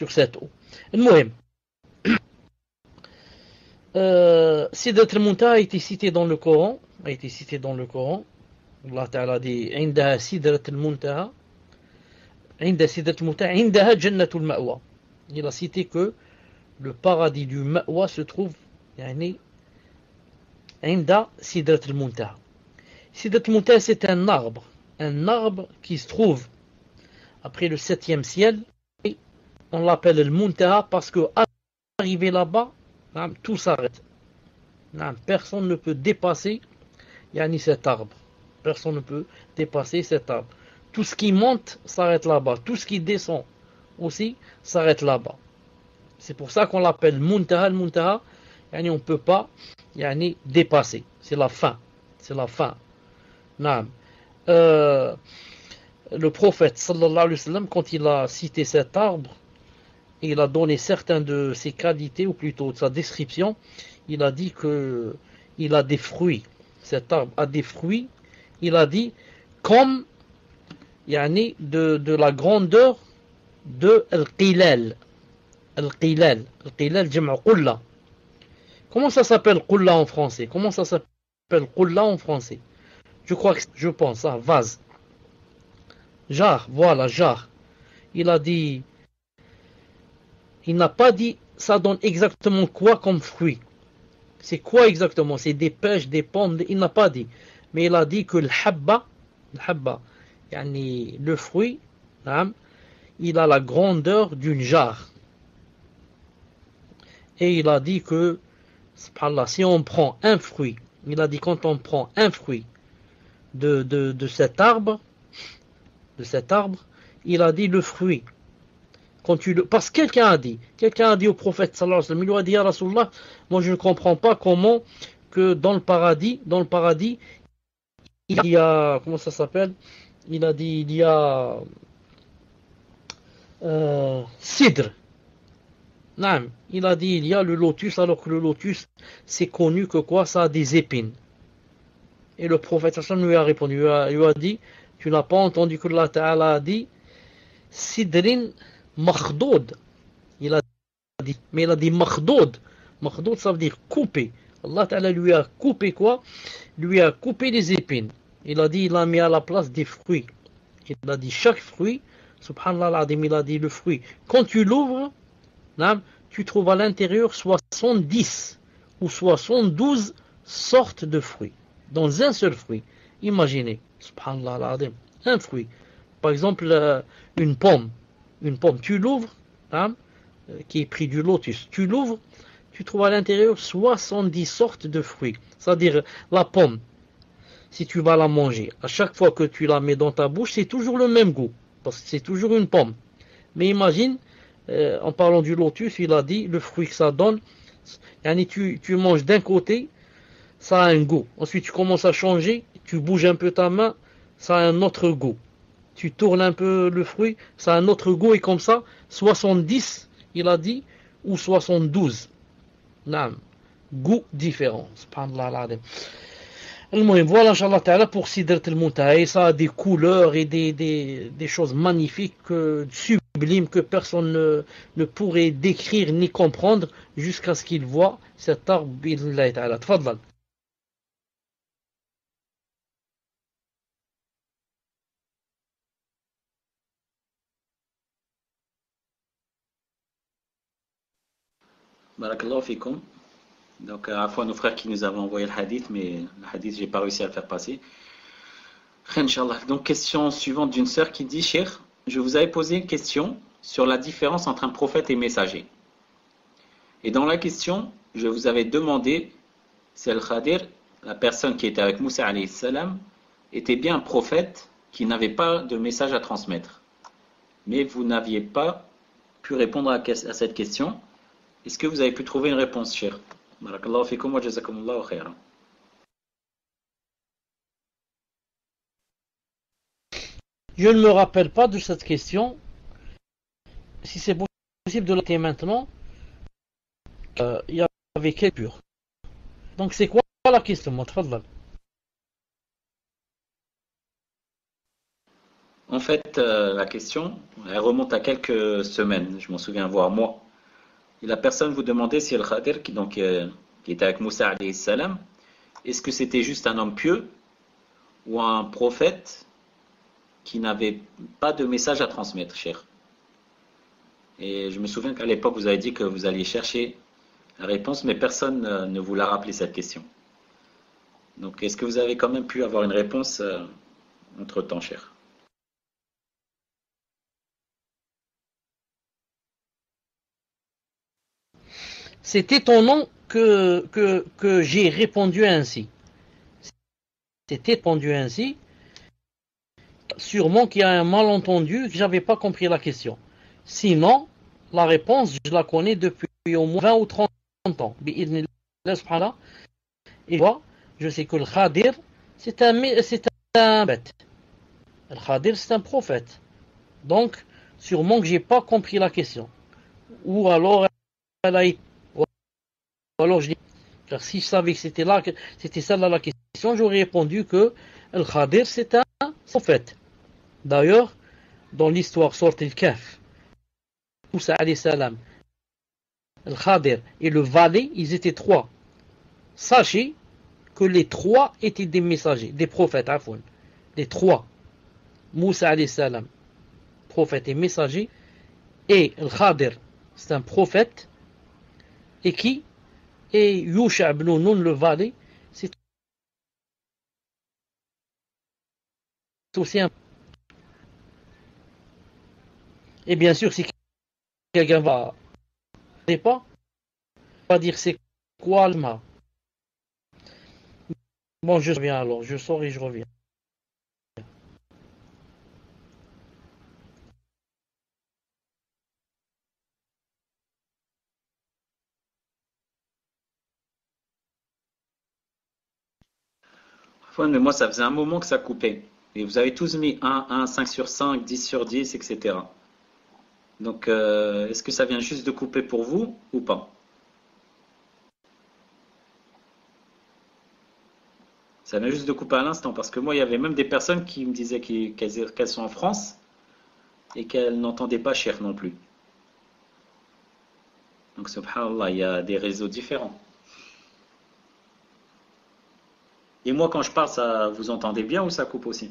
cette eau. المهم Sidrat al-Muntaha a été cité dans le Coran, Allah Ta'ala dit عندها سدرة المنتهى عند سدرة المنتهى عندها جنة المأوى. Il a cité que le paradis du Ma'wa se trouve يعني عند سدرة المنتهى. سدرة المنتهى, c'est un arbre qui se trouve après le 7e ciel, et on l'appelle le Muntaha parce que arrivé là-bas, tout s'arrête. Personne ne peut dépasser cet arbre. Personne ne peut dépasser cet arbre. Tout ce qui monte s'arrête là-bas. Tout ce qui descend aussi s'arrête là-bas. C'est pour ça qu'on l'appelle Muntaha. Le Muntaha, on ne peut pas dépasser. C'est la fin. Le prophète sallallahu alayhi wa sallam, quand il a cité cet arbre, il a donné certaines de ses qualités, ou plutôt de sa description. il a dit que il a des fruits. Cet arbre a des fruits. Il a dit comme yani, de la grandeur de Al-Qilal. Al-Qilal. Al-Qilal, jam'a Qulla. Comment ça s'appelle Qulla en français? Comment ça s'appelle Qulla en français? Je crois que je pense, hein, vase. Jar, voilà, jar. Il a dit, il n'a pas dit ça donne exactement quoi comme fruit. C'est quoi exactement? C'est des pêches, des pommes, il n'a pas dit. Mais il a dit que le habba, yani, le fruit, il a la grandeur d'une jarre. Et il a dit que, subhanallah, si on prend un fruit, il a dit quand on prend un fruit de cet arbre, il a dit le fruit. Parce que quelqu'un a dit au prophète sallallahu alayhi wa sallam, il lui a dit à Rasulullah, moi je ne comprends pas comment que dans le paradis, il y a, comment ça s'appelle? Il a dit, il y a cidre. Non, il a dit, il y a le lotus, alors que le lotus, c'est connu que quoi? Ça a des épines. Et le prophète sallallahu alayhi wa sallam lui a répondu, il lui a dit, tu n'as pas entendu que Allah Ta'ala a dit, sidrin makhdoud. Il a dit, mais il a dit makhdoud. Makhdoud, ça veut dire couper. Allah Ta'ala lui a coupé quoi? Lui a coupé les épines. Il a dit, il a mis à la place des fruits. Il a dit, chaque fruit, subhanallah al-azim, il a dit le fruit. Quand tu l'ouvres, tu trouves à l'intérieur 70 ou 72 sortes de fruits. Dans un seul fruit. Imaginez, subhanallah al-azim, un fruit. Par exemple, une pomme. Une pomme, tu l'ouvres, qui est pris du lotus. Tu l'ouvres, tu trouves à l'intérieur 70 sortes de fruits. C'est-à-dire, la pomme, si tu vas la manger, à chaque fois que tu la mets dans ta bouche, c'est toujours le même goût. Parce que c'est toujours une pomme. Mais imagine, en parlant du lotus, il a dit, le fruit que ça donne, tu manges d'un côté, ça a un goût. Ensuite, tu commences à changer, tu bouges un peu ta main, ça a un autre goût. Tu tournes un peu le fruit, ça a un autre goût, et comme ça, 70, il a dit, ou 72. Non, goût différent. Subhanallah. Voilà, Inch'Allah Ta'ala, pour Sidrat al-Muntaha, et ça a des couleurs et des choses magnifiques, sublimes, que personne ne pourrait décrire ni comprendre jusqu'à ce qu'il voit cet arbre, bi'idhnillahi ta'ala. Tfadlal. Barakallahu fikum. Donc, à la fois nos frères qui nous avaient envoyé le hadith, mais le hadith, j'ai pas réussi à le faire passer. Inch'Allah. Donc, question suivante d'une sœur qui dit, Cheikh, je vous avais posé une question sur la différence entre un prophète et messager. Et dans la question, je vous avais demandé si Al-Khadir, la personne qui était avec Moussa alayhi salam, était bien un prophète qui n'avait pas de message à transmettre. Mais vous n'aviez pas pu répondre à cette question. Est-ce que vous avez pu trouver une réponse, Cheikh? Barakallahu fikum wa jazakumullahu khairan. Je ne me rappelle pas de cette question. Si c'est possible de la maintenant, il y avait quel pur. Donc c'est quoi la question? En fait, la question, elle remonte à quelques semaines, je m'en souviens, voire mois. Et la personne vous demandait si Al-Khadir, qui était avec Moussa alayhi salam, est-ce que c'était juste un homme pieux ou un prophète qui n'avait pas de message à transmettre, cher. Et je me souviens qu'à l'époque, vous avez dit que vous alliez chercher la réponse, mais personne ne vous l'a rappelé cette question. Donc, est-ce que vous avez quand même pu avoir une réponse entre-temps, cher? C'est étonnant que j'ai répondu ainsi. C'est répondu ainsi. Sûrement qu'il y a un malentendu, que j'avais pas compris la question. Sinon, la réponse, je la connais depuis au moins 20 ou 30 ans. Et moi, je sais que le Khadir, c'est un bête. Le Khadir, c'est un prophète. Donc, sûrement que j'ai pas compris la question. Ou alors, elle a été. Alors, je dis, Car si je savais que c'était ça là la question, j'aurais répondu que Al-Khadir c'est un prophète. D'ailleurs, dans l'histoire sorte al-Kahf, Moussa alayhi salam, Al-Khadir et le valet, ils étaient trois. Sachez que les trois étaient des messagers, des prophètes, afwan. Les trois. Moussa alayhi salam, prophète et messager, et Al-Khadir, c'est un prophète, et qui et Yusha ibn Nun, le valet, c'est aussi un. Et bien sûr, si quelqu'un va pas, va dire c'est quoi Alma. Bon, je reviens alors, je sors et je reviens. Ouais, mais moi, ça faisait un moment que ça coupait. Et vous avez tous mis 1, 5 sur 5, 10 sur 10, etc. Donc, est-ce que ça vient juste de couper pour vous ou pas? Ça vient juste de couper à l'instant, parce que moi, il y avait même des personnes qui me disaient qu'elles sont en France et qu'elles n'entendaient pas cher non plus. Donc, subhanallah, il y a des réseaux différents. Et moi, quand je parle, ça, vous entendez bien ou ça coupe aussi?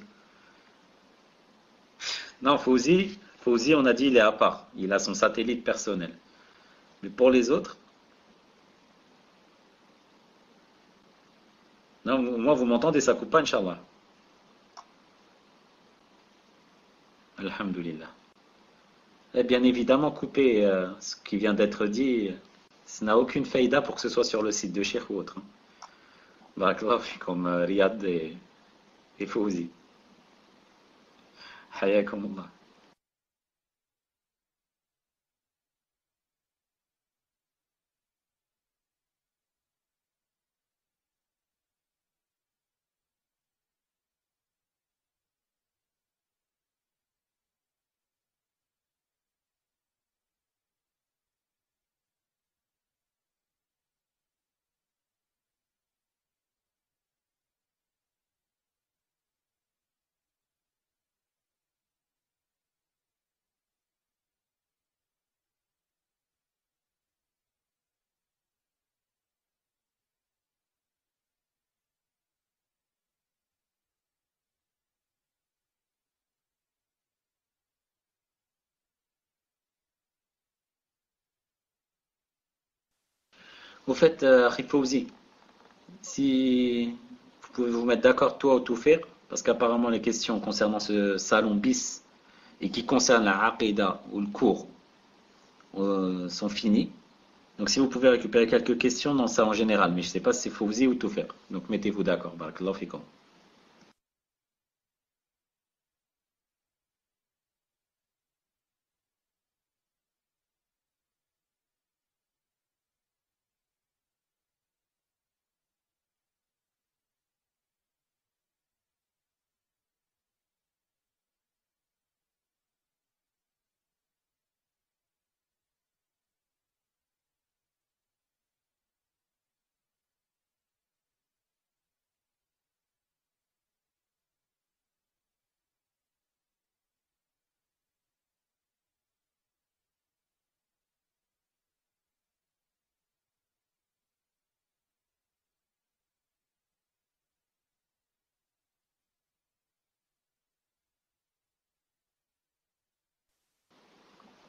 Non, Fauzi, on a dit, il est à part. Il a son satellite personnel. Mais pour les autres, non, moi, vous m'entendez, ça coupe pas, Inch'Allah. Alhamdulillah. Et bien évidemment, couper ce qui vient d'être dit, ça n'a aucune faïda pour que ce soit sur le site de Cheikh ou autre. Barakallah, comme Riyad et Fauzi. Hayakumullah. Au fait, Akhi Fauzi, si vous pouvez vous mettre d'accord, toi ou tout faire, parce qu'apparemment les questions concernant ce salon bis et qui concernent la aqidah ou le cours sont finies. Donc si vous pouvez récupérer quelques questions dans ça en général, mais je ne sais pas si c'est Fauzi ou tout faire. Donc mettez-vous d'accord. Barakallahu fikum.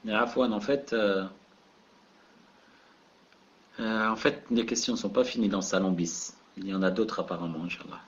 Mais Afwan, en fait, les questions ne sont pas finies dans le salon bis. Il y en a d'autres apparemment, Inch'Allah.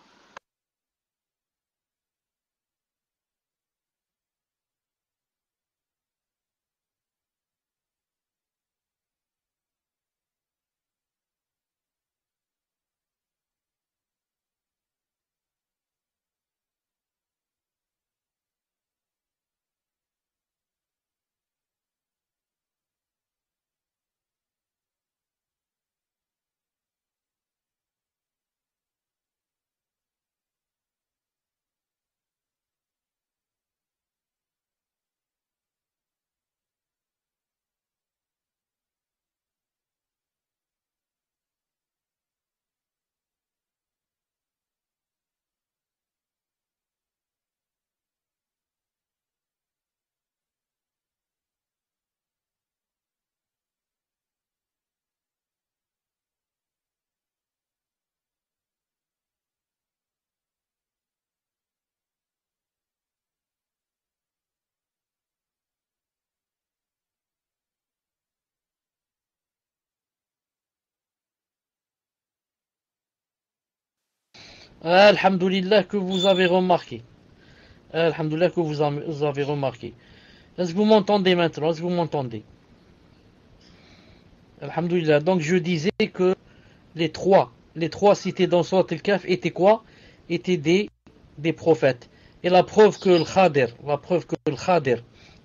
Alhamdulillah que vous avez remarqué. Alhamdulillah que vous avez remarqué. Est-ce que vous m'entendez maintenant? Est-ce que vous m'entendez? Alhamdulillah. Donc je disais que les trois cités dans Surat al-Kahf étaient quoi? Étaient des prophètes. Et la preuve que le Khadir,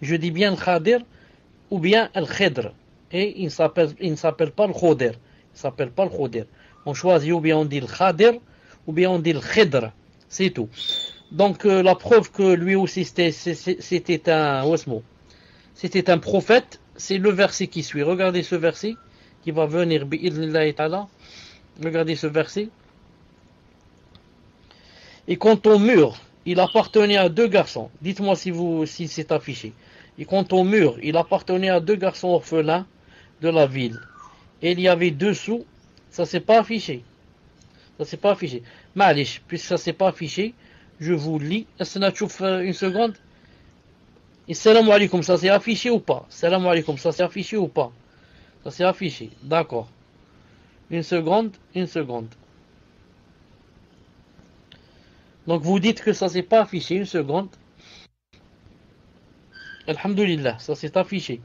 je dis bien le Khadir ou bien le Khidr. Et il ne s'appelle pas le Khodir. Il s'appelle pas le Khodir. On choisit ou bien on dit le Khadir ou bien on dit le Khidr. C'est tout. Donc la preuve que lui aussi c'était un prophète, c'est le verset qui suit. Regardez ce verset qui va venir bi'idhnillahi ta'ala. Regardez ce verset. Et quant au mur, il appartenait à deux garçons. Dites-moi si c'est affiché. Et quant au mur, il appartenait à deux garçons orphelins de la ville. Et il y avait dessous, ça c'est pas affiché. Ça c'est pas affiché. Malish, puisque ça c'est pas affiché, je vous lis. Est-ce que tu fais une seconde? Et salam alaikum, ça c'est affiché ou pas? Salam alaikum, ça c'est affiché ou pas? Ça c'est affiché, d'accord. Une seconde. Donc vous dites que ça c'est pas affiché, une seconde. Alhamdulillah, ça c'est affiché.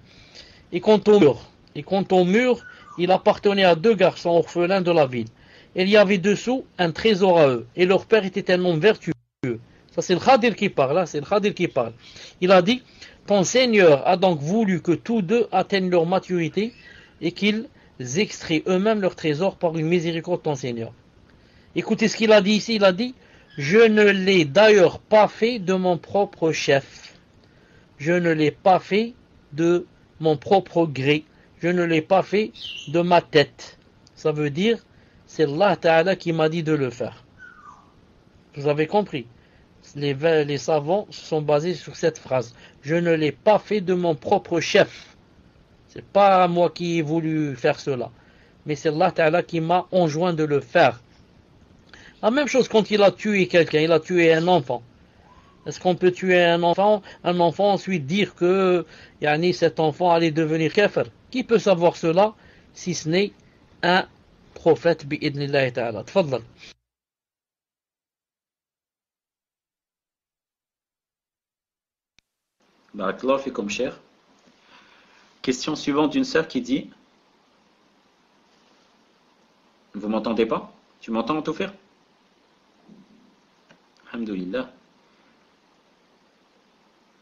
Et quant au mur, il appartenait à deux garçons orphelins de la ville. Et il y avait dessous un trésor à eux. Et leur père était un homme vertueux. Ça c'est le Khadir qui parle, là, c'est le Khadir qui parle. Il a dit, ton Seigneur a donc voulu que tous deux atteignent leur maturité et qu'ils extraient eux-mêmes leur trésor par une miséricorde de ton Seigneur. Écoutez ce qu'il a dit ici, il a dit, je ne l'ai d'ailleurs pas fait de mon propre chef. Je ne l'ai pas fait de mon propre gré. Je ne l'ai pas fait de ma tête. Ça veut dire, c'est Allah Ta'ala qui m'a dit de le faire. Vous avez compris? Les savants se sont basés sur cette phrase. Je ne l'ai pas fait de mon propre chef. C'est pas moi qui ai voulu faire cela. Mais c'est Allah Ta'ala qui m'a enjoint de le faire. La même chose quand il a tué quelqu'un, il a tué un enfant. Est-ce qu'on peut tuer un enfant ensuite dire que cet enfant allait devenir kafir? Qui peut savoir cela si ce n'est un prophète bi'idnillahi ta'ala? Tfadlal. Barakallahu fikum, cher. Question suivante d'une sœur qui dit, vous m'entendez pas? Tu m'entends tout faire? Alhamdulillah.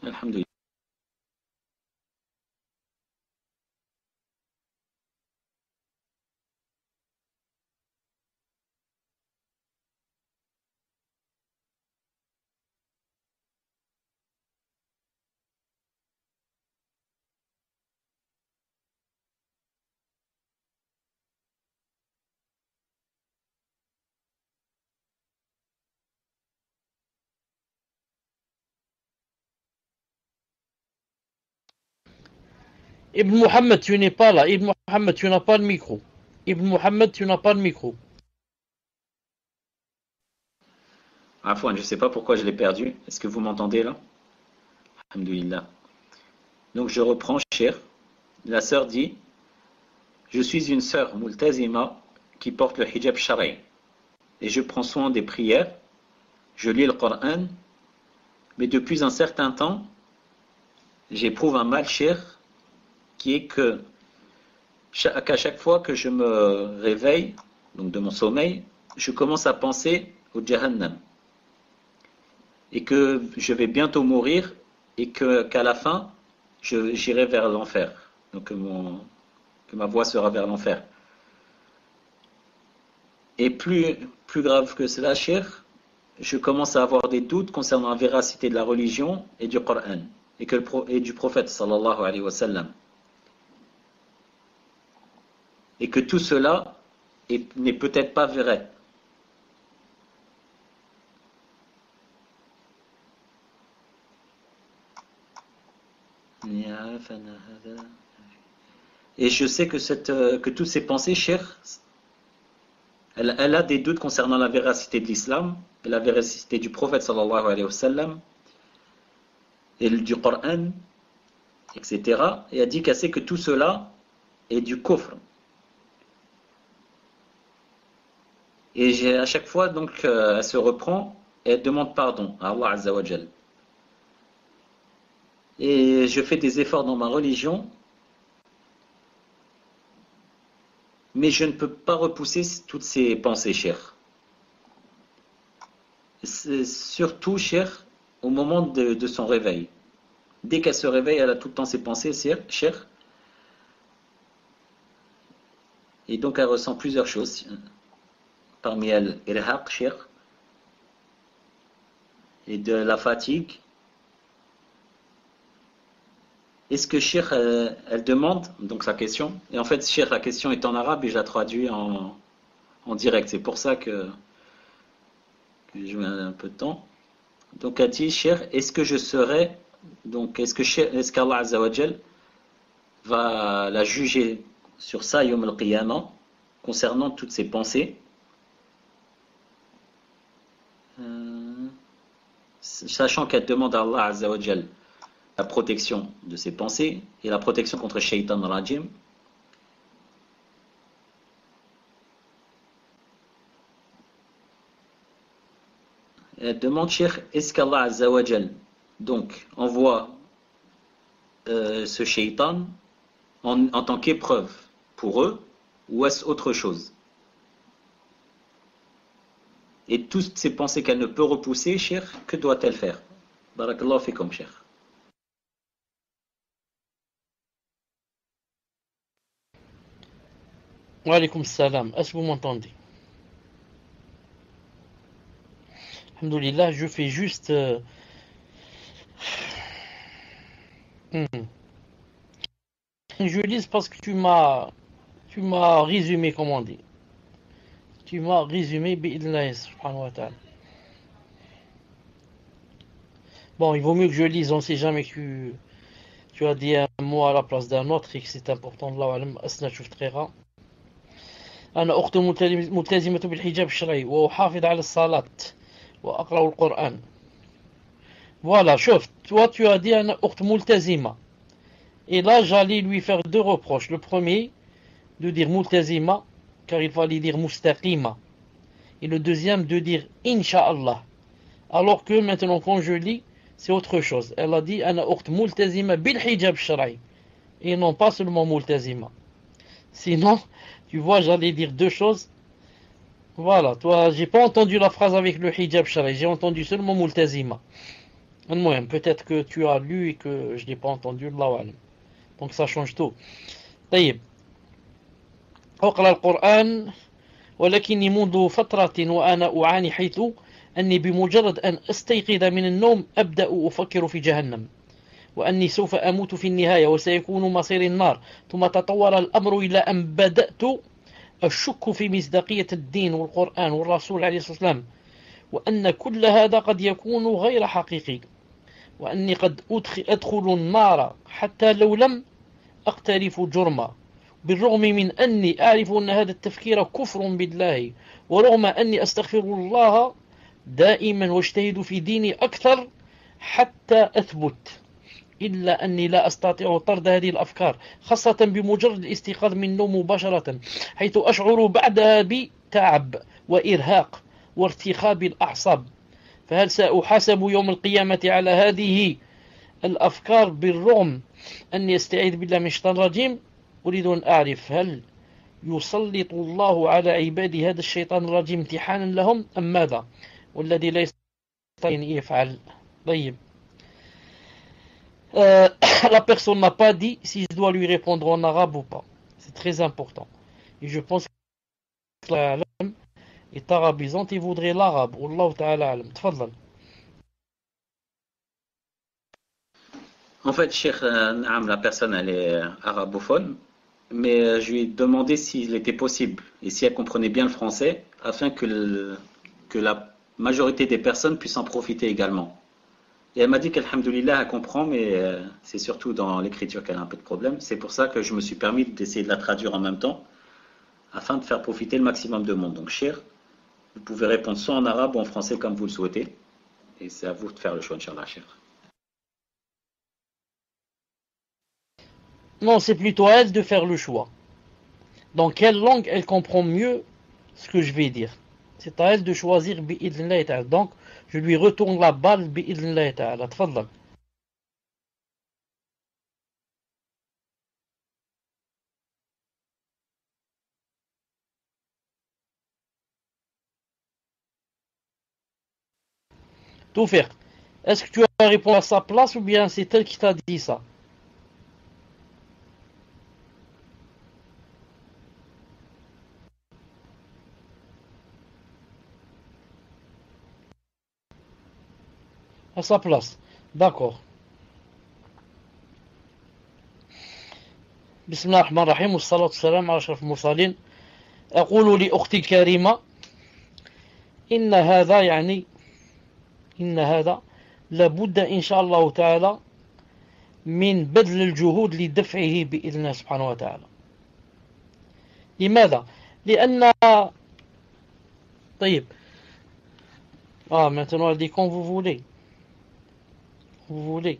Alhamdulillah. Ibn Muhammad, tu n'es pas là. Ibn Muhammad, tu n'as pas le micro. Ibn Muhammad, tu n'as pas le micro. Afwan, je ne sais pas pourquoi je l'ai perdu. Est-ce que vous m'entendez là? Alhamdulillah. Donc je reprends, cher. La sœur dit, je suis une sœur multazima qui porte le hijab shara'i. Et je prends soin des prières. Je lis le Coran. Mais depuis un certain temps, j'éprouve un mal, cher, qui est qu'à chaque fois que je me réveille, donc de mon sommeil, je commence à penser au Jahannam. Et que je vais bientôt mourir et qu'à la fin, j'irai vers l'enfer. Donc que ma voie sera vers l'enfer. Et plus grave que cela, cher, je commence à avoir des doutes concernant la véracité de la religion et du Coran et du prophète sallallahu alayhi wa sallam. Et que tout cela n'est peut-être pas vrai. Et je sais que toutes ces pensées, chères, elle a des doutes concernant la véracité de l'islam et la véracité du prophète sallallahu alayhi wa sallam et du Coran, etc. Et elle dit qu'elle sait que tout cela est du kufr. Et à chaque fois, donc, elle se reprend et elle demande pardon à Allah Azza wa Jal. Et je fais des efforts dans ma religion, mais je ne peux pas repousser toutes ces pensées chères. C'est surtout chères au moment de son réveil. Dès qu'elle se réveille, elle a tout le temps ses pensées chères. Et donc elle ressent plusieurs choses. Parmi elles, irhaq, cher, et de la fatigue. Est-ce que Cheikh, elle demande, donc sa question, et en fait Cheikh, la question est en arabe et je la traduis en direct, c'est pour ça que je mets un peu de temps. Donc elle dit, Cheikh, est-ce que je serai, donc est-ce qu'Allah Azza wa Jal va la juger sur ça, Yom al-Qiyamah, concernant toutes ses pensées, sachant qu'elle demande à Allah Azza wa Jal la protection de ses pensées et la protection contre Shaitan Rajim. Elle demande, Cheikh, est-ce qu'Allah Azza wa Jal donc envoie ce Shaitan en tant qu'épreuve pour eux, ou est-ce autre chose? Et toutes ces pensées qu'elle ne peut repousser, Cheikh, que doit-elle faire? Barakallahu fikum, Cheikh. Wa alaykoum salam. Est-ce que vous m'entendez? Alhamdoulilah, je fais juste... Je lise parce que tu m'as résumé, comment on dit. Tu m'as résumé, bi'idhnillah subhanahu wa ta'ala. Bon, il vaut mieux que je lise, on ne sait jamais que tu as dit un mot à la place d'un autre et que c'est important. الله أعلم. أسنى شفت غيرها. أنا أخت ملتزمة بالحجاب الشرعي وأحافظ على الصلاة وأقرأ القرآن. Voilà, شوف, toi tu as dit أنا أخت ملتزمة. Et là, j'allais lui faire deux reproches. Le premier, de dire multazima, car il fallait dire mustaqima. Et le deuxième, de dire Inch'Allah. Alors que maintenant, quand je lis, c'est autre chose. Elle a dit Ana ukht multazima bil hijab shara'i. Et non pas seulement multazima. Sinon, tu vois, j'allais dire deux choses. Voilà, toi, j'ai pas entendu la phrase avec le hijab shara'i. J'ai entendu seulement multazima. Peut-être que tu as lu et que je n'ai pas entendu. Allahu alam. Donc ça change tout. طيب. أقرأ القرآن ولكني منذ فترة وأنا أعاني حيث أني بمجرد أن أستيقظ من النوم أبدأ أفكر في جهنم وأني سوف أموت في النهاية وسيكون مصير النار ثم تطور الأمر إلى أن بدأت الشك في مصداقية الدين والقرآن والرسول عليه الصلاة والسلام وأن كل هذا قد يكون غير حقيقي وأني قد أدخل النار حتى لو لم أقترف جرما بالرغم من أني أعرف أن هذا التفكير كفر بالله ورغم أني أستغفر الله دائما واجتهد في ديني أكثر حتى أثبت إلا أني لا أستطيع طرد هذه الأفكار خاصة بمجرد الاستيقاظ من النوم مباشرة حيث أشعر بعدها بتعب وإرهاق وارتخاء الأعصاب فهل سأحاسب يوم القيامة على هذه الأفكار بالرغم أني أستعيذ بالله من الشيطان الرجيم أريد أن أعرف هل يسلط الله على عبادي هذا الشيطان الرجيم امتحانا لهم أم ماذا والذي لا يستطيع أن يفعل طيب la personne n'a pas dit si je dois lui répondre en arabe ou pas c'est très important et je pense que la est arabisante et voudrait l'arabe والله تعالى أعلم تفضل En fait, Cheikh Naam, la personne, elle est arabophone, mais je lui ai demandé s'il était possible et si elle comprenait bien le français, afin que la majorité des personnes puissent en profiter également. Et elle m'a dit qu'Alhamdoulilah, elle comprend, mais c'est surtout dans l'écriture qu'elle a un peu de problème. C'est pour ça que je me suis permis d'essayer de la traduire en même temps, afin de faire profiter le maximum de monde. Donc, Cheikh, vous pouvez répondre soit en arabe ou en français comme vous le souhaitez, et c'est à vous de faire le choix, Inch'Allah, Cheikh. Non, c'est plutôt à elle de faire le choix. Dans quelle langue elle comprend mieux ce que je vais dire. C'est à elle de choisir bi'idhnillahi ta'ala. Donc, je lui retourne la balle bi'idhnillahi ta'ala. Tfaddal. Tout faire. Est-ce que tu as répondu à sa place ou bien c'est elle qui t'a dit ça? À sa place. D'accord. بسم الله الرحمن الرحيم والصلاة والسلام على أشرف المرسلين. أقول لأختي الكريمة إن هذا لابد إن شاء الله تعالى من بذل الجهود لدفعه بإذن الله سبحانه وتعالى. لماذا؟ لأن طيب maintenant elle dit quand vous voulez. Vous voulez.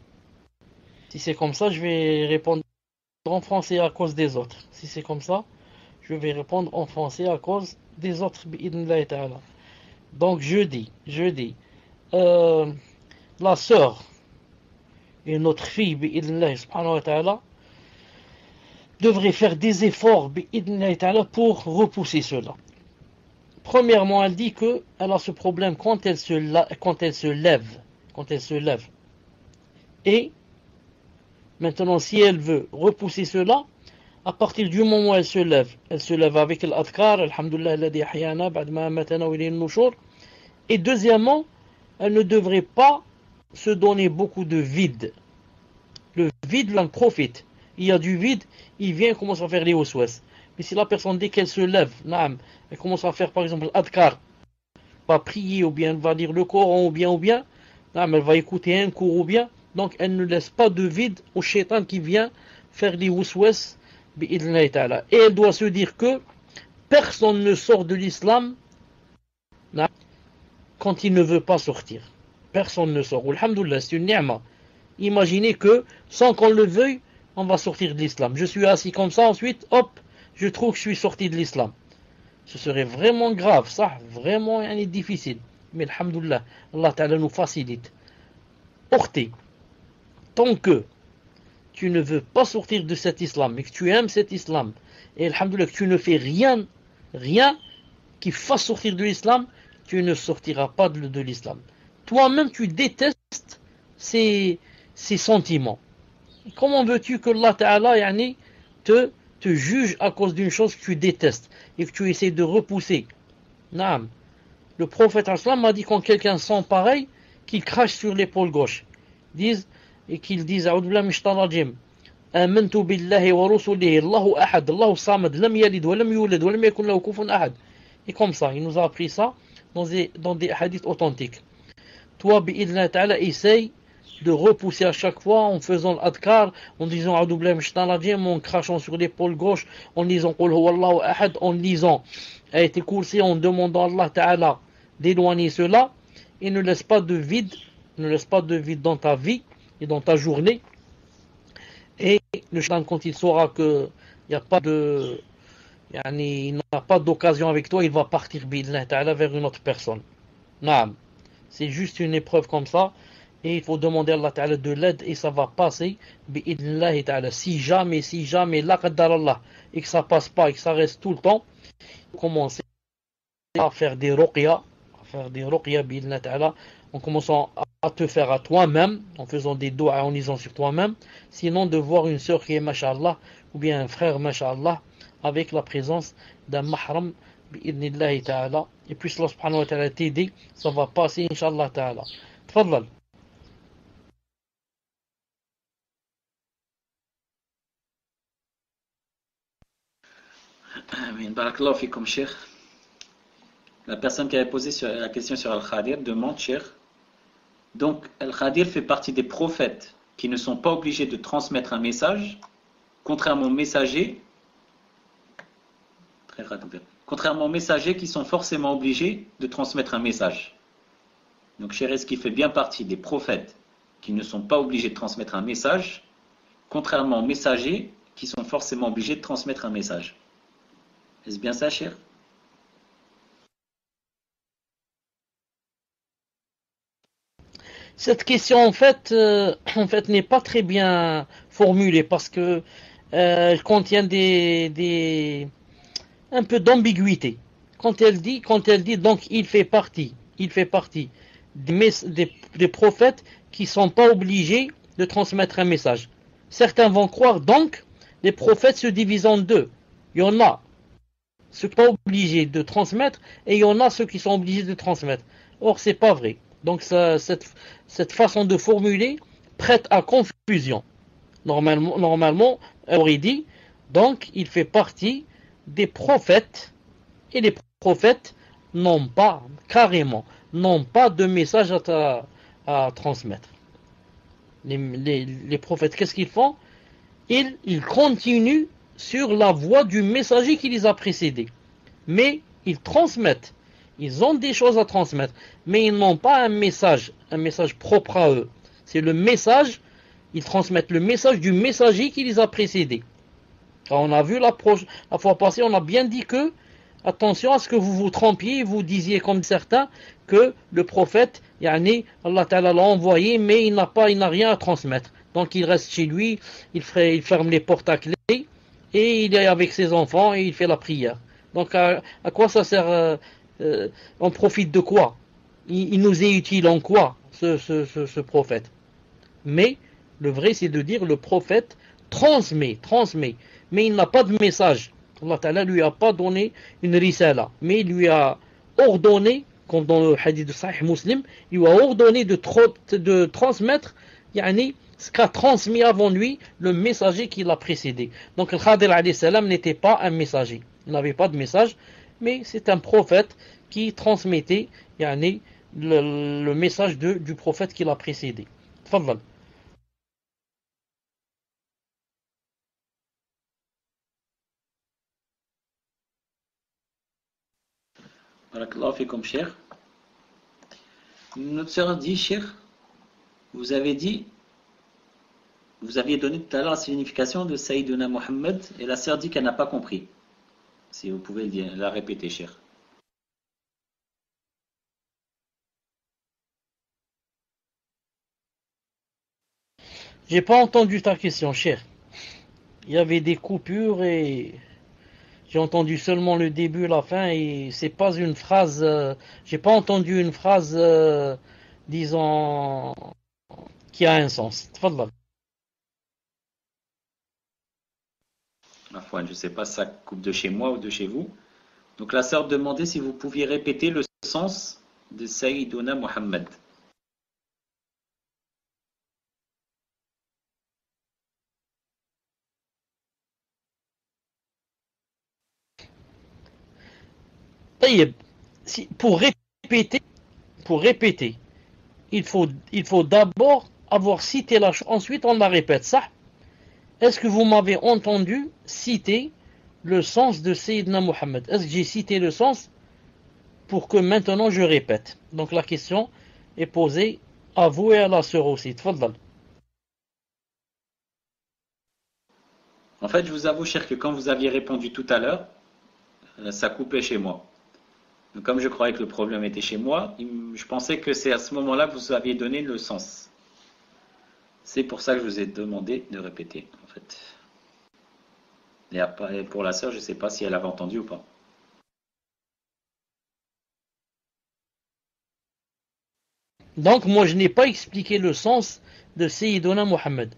Si c'est comme ça, je vais répondre en français à cause des autres. Si c'est comme ça, je vais répondre en français à cause des autres. Donc je dis, la sœur et notre fille devrait faire des efforts pour repousser cela. Premièrement, elle dit que elle a ce problème quand elle se lève. Et maintenant, si elle veut repousser cela, à partir du moment où elle se lève avec l'adhkar, alhamdulillah alladhi ahyana ba'd ma amatana wa ilayhi an-nushur. Et deuxièmement, elle ne devrait pas se donner beaucoup de vide. Le vide l'en profite. Il y a du vide, il vient et commence à faire les waswas. Mais si la personne, dès qu'elle se lève, elle commence à faire par exemple l'adhkar, va prier ou bien elle va lire le Coran ou bien, elle va écouter un cours ou bien, donc elle ne laisse pas de vide au shaitan qui vient faire les waswas. Et elle doit se dire que personne ne sort de l'islam quand il ne veut pas sortir. Personne ne sort. Alhamdulillah, c'est une ni'ma. Imaginez que, sans qu'on le veuille, on va sortir de l'islam. Je suis assis comme ça, ensuite, hop, je trouve que je suis sorti de l'islam. Ce serait vraiment grave, ça, vraiment difficile. Mais alhamdulillah, Allah Ta'ala nous facilite. Portez, tant que tu ne veux pas sortir de cet islam, mais que tu aimes cet islam, et alhamdoulilah que tu ne fais rien qui fasse sortir de l'islam, tu ne sortiras pas de l'islam. Toi-même, tu détestes ces sentiments. Comment veux-tu que Allah Ta'ala te juge à cause d'une chose que tu détestes et que tu essaies de repousser? Naam. Le prophète m'a dit quand quelqu'un sent pareil, qu'il crache sur l'épaule gauche. Qu'ils disent A'udhu billahi minash shaitanir rajim. Amantu billahi wa rusulihi, Allahu ahad, Allahu samad, lam yalid wa lam yulad wa lam yakun lahu kufuwan ahad. Et comme ça, il nous a appris ça dans des hadiths authentiques. Toi, bi'idhnillah ta'ala, essaye de repousser à chaque fois en faisant l'adhkar, en disant A'udhu billahi minash shaitanir rajim, en crachant sur l'épaule gauche, en disant Qul huwallahu ahad, en lisant Ayatul Kursi, en demandant à Allah Ta'ala d'éloigner cela, et ne laisse pas de vide dans ta vie et dans ta journée. Et le shaitan, quand il saura qu'il n'y a pas il n'a pas d'occasion avec toi, il va partir bi'idhnillah ta'ala vers une autre personne. Naam. C'est juste une épreuve comme ça, et il faut demander à Allah Ta'ala de l'aide, et ça va passer bi'idhnillah ta'ala. Si jamais la qaddarallah, et que ça passe pas, et que ça reste tout le temps, commencer à faire des ruqya bi'idhnillah ta'ala, en commençant à te faire à toi-même, en faisant des doigts, en lisant sur toi-même, sinon de voir une sœur qui est masha'Allah, ou bien un frère masha'Allah, avec la présence d'un mahram bi'idhnillahi ta'ala, et puis Allah subhanahu wa ta'ala t'aider, ça va passer inshallah ta'ala. Tfaddal. Amin. Barakallahu fikum, Cheikh. La personne qui avait posé la question sur Al-Khadir demande, Cheikh, donc Al-Khadir fait partie des prophètes qui ne sont pas obligés de transmettre un message, contrairement aux messagers qui sont forcément obligés de transmettre un message. Donc Cheikh, est-ce qu'il fait bien partie des prophètes qui ne sont pas obligés de transmettre un message, contrairement aux messagers qui sont forcément obligés de transmettre un message? Est-ce bien ça, Cheikh? Cette question en fait n'est pas très bien formulée parce que elle contient un peu d'ambiguïté. Quand elle dit donc il fait partie des prophètes qui sont pas obligés de transmettre un message. Certains vont croire donc les prophètes se divisent en deux. Il y en a ceux qui sont pas obligés de transmettre et il y en a ceux qui sont obligés de transmettre. Or c'est pas vrai. Donc cette façon de formuler prête à confusion. Normalement, on aurait dit donc il fait partie des prophètes et les prophètes n'ont pas de message à transmettre. Les prophètes, qu'est-ce qu'ils font? Ils continuent sur la voie du messager qui les a précédés. Mais ils transmettent. Ils ont des choses à transmettre. Mais ils n'ont pas un message propre à eux. C'est le message, ils transmettent le message du messager qui les a précédés. Car on a vu la fois passée, on a bien dit que attention à ce que vous vous trompiez, vous disiez comme certains que le prophète, Allah Ta'ala l'a envoyé, mais il n'a rien à transmettre. Donc il reste chez lui, il ferme les portes à clé, et il est avec ses enfants et il fait la prière. Donc à quoi ça sert on profite de quoi? Il nous est utile en quoi, ce prophète? Mais le vrai c'est de dire le prophète transmet, mais il n'a pas de message. Allah Ta'ala lui a pas donné une risala, mais il lui a ordonné, comme dans le hadith de Sahih Muslim, il lui a ordonné de transmettre ce qu'a transmis avant lui le messager qui l'a précédé. Donc le Khadir alayhi salam n'était pas un messager, il n'avait pas de message, mais c'est un prophète qui transmettait le message du prophète qui l'a précédé. Tfaddal. Barakallahu fikum, cher. Notre sœur dit, cher, vous aviez donné tout à l'heure la signification de Sayyiduna Muhammad et la sœur dit qu'elle n'a pas compris. Si vous pouvez la répéter, cher. J'ai pas entendu ta question, cher. Il y avait des coupures et j'ai entendu seulement le début, la fin, et c'est pas une phrase. J'ai pas entendu une phrase, disons, qui a un sens. Tfaddal. Je ne sais pas si ça coupe de chez moi ou de chez vous. Donc la sœur demandait si vous pouviez répéter le sens de Sayyiduna Muhammad. Pour répéter, il faut d'abord avoir cité la chose, ensuite on la répète. Ça, est-ce que vous m'avez entendu citer le sens de Sayyidina Muhammad? Est-ce que j'ai cité le sens pour que maintenant je répète? Donc la question est posée à vous et à la sœur aussi. Tfaddal. En fait, je vous avoue, cher, que quand vous aviez répondu tout à l'heure, ça coupait chez moi. Donc, comme je croyais que le problème était chez moi, je pensais que c'est à ce moment-là que vous aviez donné le sens. C'est pour ça que je vous ai demandé de répéter, en fait. Et après, pour la sœur, je ne sais pas si elle avait entendu ou pas. Donc moi je n'ai pas expliqué le sens de Sayyiduna Muhammad.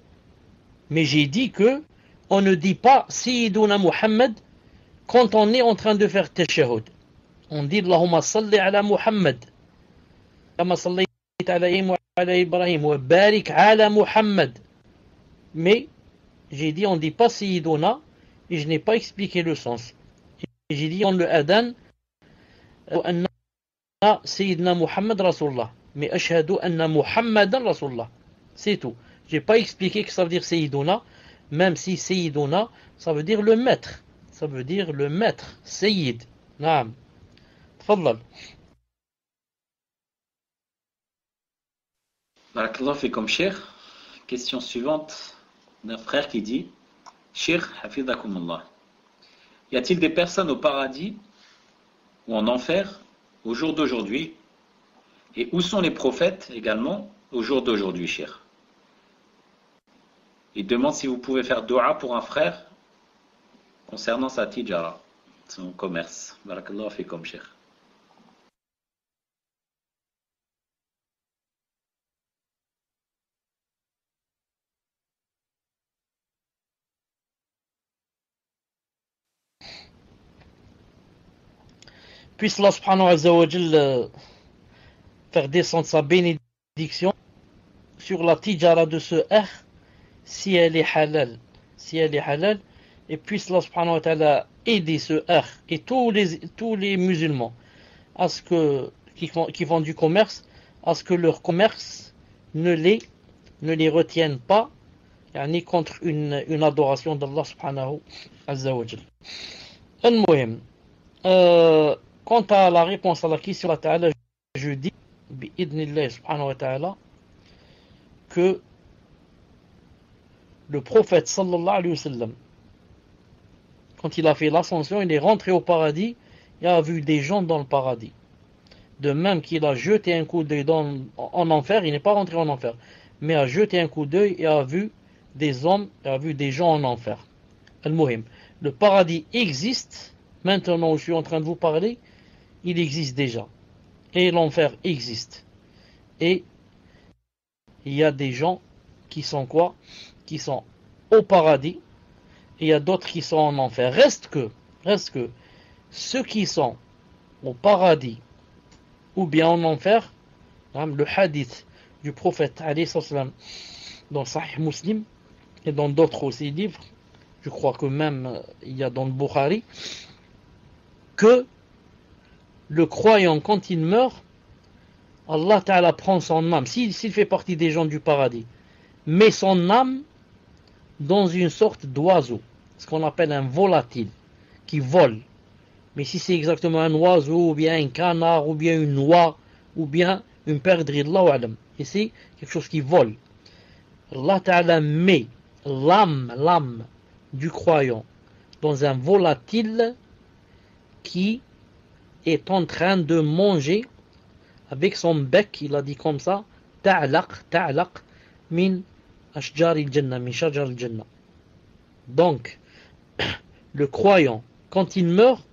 Mais j'ai dit que on ne dit pas Sayyiduna Muhammad quand on est en train de faire tashahhud. On dit Allahumma salli ala Muhammad. Kama sallayta ala Ibrahim wa barik ala Muhammad. Mais j'ai dit on ne dit pas Sayyiduna et je n'ai pas expliqué le sens. J'ai dit on le adhan anna Sayyidina Muhammad Rasulullah. Mais ashhadu anna Muhammadan Rasulullah. C'est tout. J'ai pas expliqué que ça veut dire Sayyiduna, même si Sayyiduna, ça veut dire le maître. Ça veut dire le maître. Sayyid. Naam. Tfaddal. Barakallahu fikum, cher. Question suivante d'un frère qui dit: Cheikh, hafidakumullah. Y a-t-il des personnes au paradis ou en enfer au jour d'aujourd'hui? Et où sont les prophètes également au jour d'aujourd'hui, cher. Il demande si vous pouvez faire dua pour un frère concernant sa tijara, son commerce. Barakallahu fikum, cher. Puisse Allah subhanahu wa ta'ala faire descendre sa bénédiction sur la tijara de ce R, si elle est halal. Si elle est halal, et puisse Allah subhanahu wa ta'ala aider ce R et tous les musulmans à ce que, qui font du commerce, à ce que leur commerce ne les retienne pas, ni contre une adoration d'Allah subhanahu wa ta'ala. Al-Muhim. Quant à la réponse à la question de Allah, je dis, bi'idnillah subhanahu wa ta'ala, que le prophète sallallahu alayhi wa sallam, quand il a fait l'ascension, il est rentré au paradis, il a vu des gens dans le paradis. De même qu'il a jeté un coup d'œil en enfer, il n'est pas rentré en enfer, mais a jeté un coup d'œil et a vu des hommes, et a vu des gens en enfer. Al-Muhim. Le paradis existe, maintenant où je suis en train de vous parler, il existe déjà. Et l'enfer existe. Et il y a des gens qui sont quoi? Qui sont au paradis, et il y a d'autres qui sont en enfer. Reste que ceux qui sont au paradis ou bien en enfer, le hadith du prophète alayhi salam dans Sahih Muslim et dans d'autres aussi livres, je crois que même il y a dans le Bukhari, que le croyant, quand il meurt, Allah Ta'ala prend son âme, s'il fait partie des gens du paradis, met son âme dans une sorte d'oiseau, ce qu'on appelle un volatile, qui vole. Mais si c'est exactement un oiseau, ou bien un canard, ou bien une oie, ou bien une perdrix, Allahu a'lam, et c'est quelque chose qui vole, Allah Ta'ala met l'âme du croyant dans un volatile qui est en train de manger avec son bec, il a dit comme ça, ta'laq min ashjar al-jannah, min shajar al-jannah. Donc, le croyant, quand il meurt,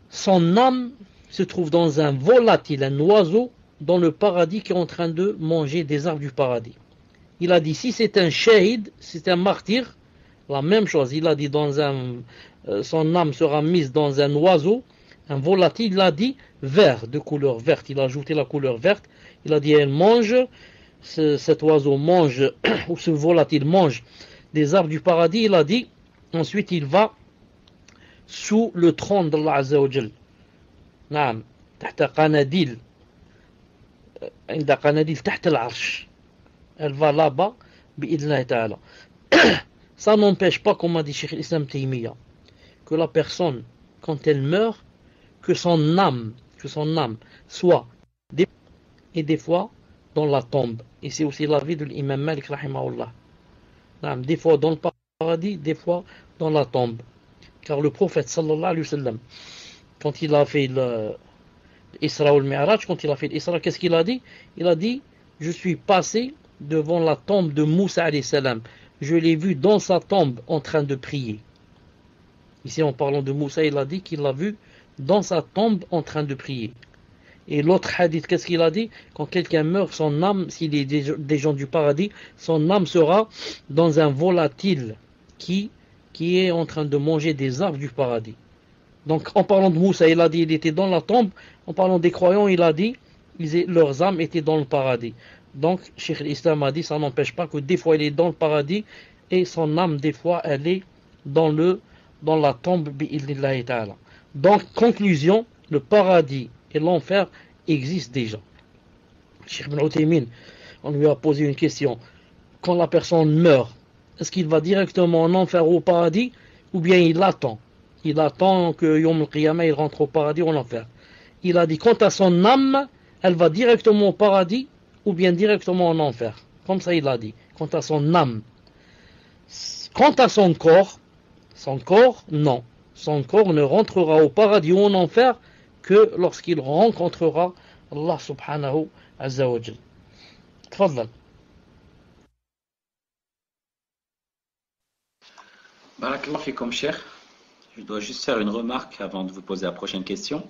son âme se trouve dans un volatile, un oiseau, dans le paradis qui est en train de manger des arbres du paradis. Il a dit, si c'est un shahid, c'est un martyr, la même chose, il a dit, son âme sera mise dans un oiseau, un volatile, il a dit vert, de couleur verte, il a ajouté la couleur verte, il a dit, elle mange, cet oiseau mange, ou ce volatile mange des arbres du paradis, il a dit, ensuite il va sous le trône d'Allah Azza wa Jal. Naam, tahta qanadil, inda qanadil tahta al-arsh. Elle va là-bas, bi'idnillah ta'ala. Ça n'empêche pas, comme a dit Cheikh Islam Taymiyyah, que la personne, quand elle meurt, que son âme soit des fois dans la tombe. Et c'est aussi l'avis de l'imam Malik rahimahullah. Des fois dans le paradis, des fois dans la tombe. Car le prophète sallallahu alayhi wa sallam, quand il a fait l'Isra ou le Mi'raj, quand il a fait l'Isra, qu'est-ce qu'il a dit? Il a dit, je suis passé devant la tombe de Moussa alayhi salam. Je l'ai vu dans sa tombe en train de prier. Ici, en parlant de Moussa, il a dit qu'il l'a vu dans sa tombe en train de prier. Et l'autre hadith, qu'est-ce qu'il a dit? Quand quelqu'un meurt, son âme, s'il est des gens du paradis, son âme sera dans un volatile qui est en train de manger des arbres du paradis. Donc, en parlant de Moussa, il a dit qu'il était dans la tombe. En parlant des croyants, il a dit leurs âmes étaient dans le paradis. Donc, Cheikh l'Islam a dit, ça n'empêche pas que des fois, il est dans le paradis et son âme, des fois, elle est dans la tombe, bi'idnillahi ta'ala. Donc, conclusion, le paradis et l'enfer existent déjà. Cheikh Ibn Uthaymin, on lui a posé une question. Quand la personne meurt, est-ce qu'il va directement en enfer ou au paradis, ou bien il attend? Il attend que Yom al-Qiyamah, il rentre au paradis ou en enfer. Il a dit, quant à son âme, elle va directement au paradis, ou bien directement en enfer. Comme ça, il a dit. Quant à son âme. Quant à son corps, non. Son corps ne rentrera au paradis ou en enfer que lorsqu'il rencontrera Allah subhanahu azza wa jal. تفضل. Barakallahu fikum, cher. Je dois juste faire une remarque avant de vous poser la prochaine question,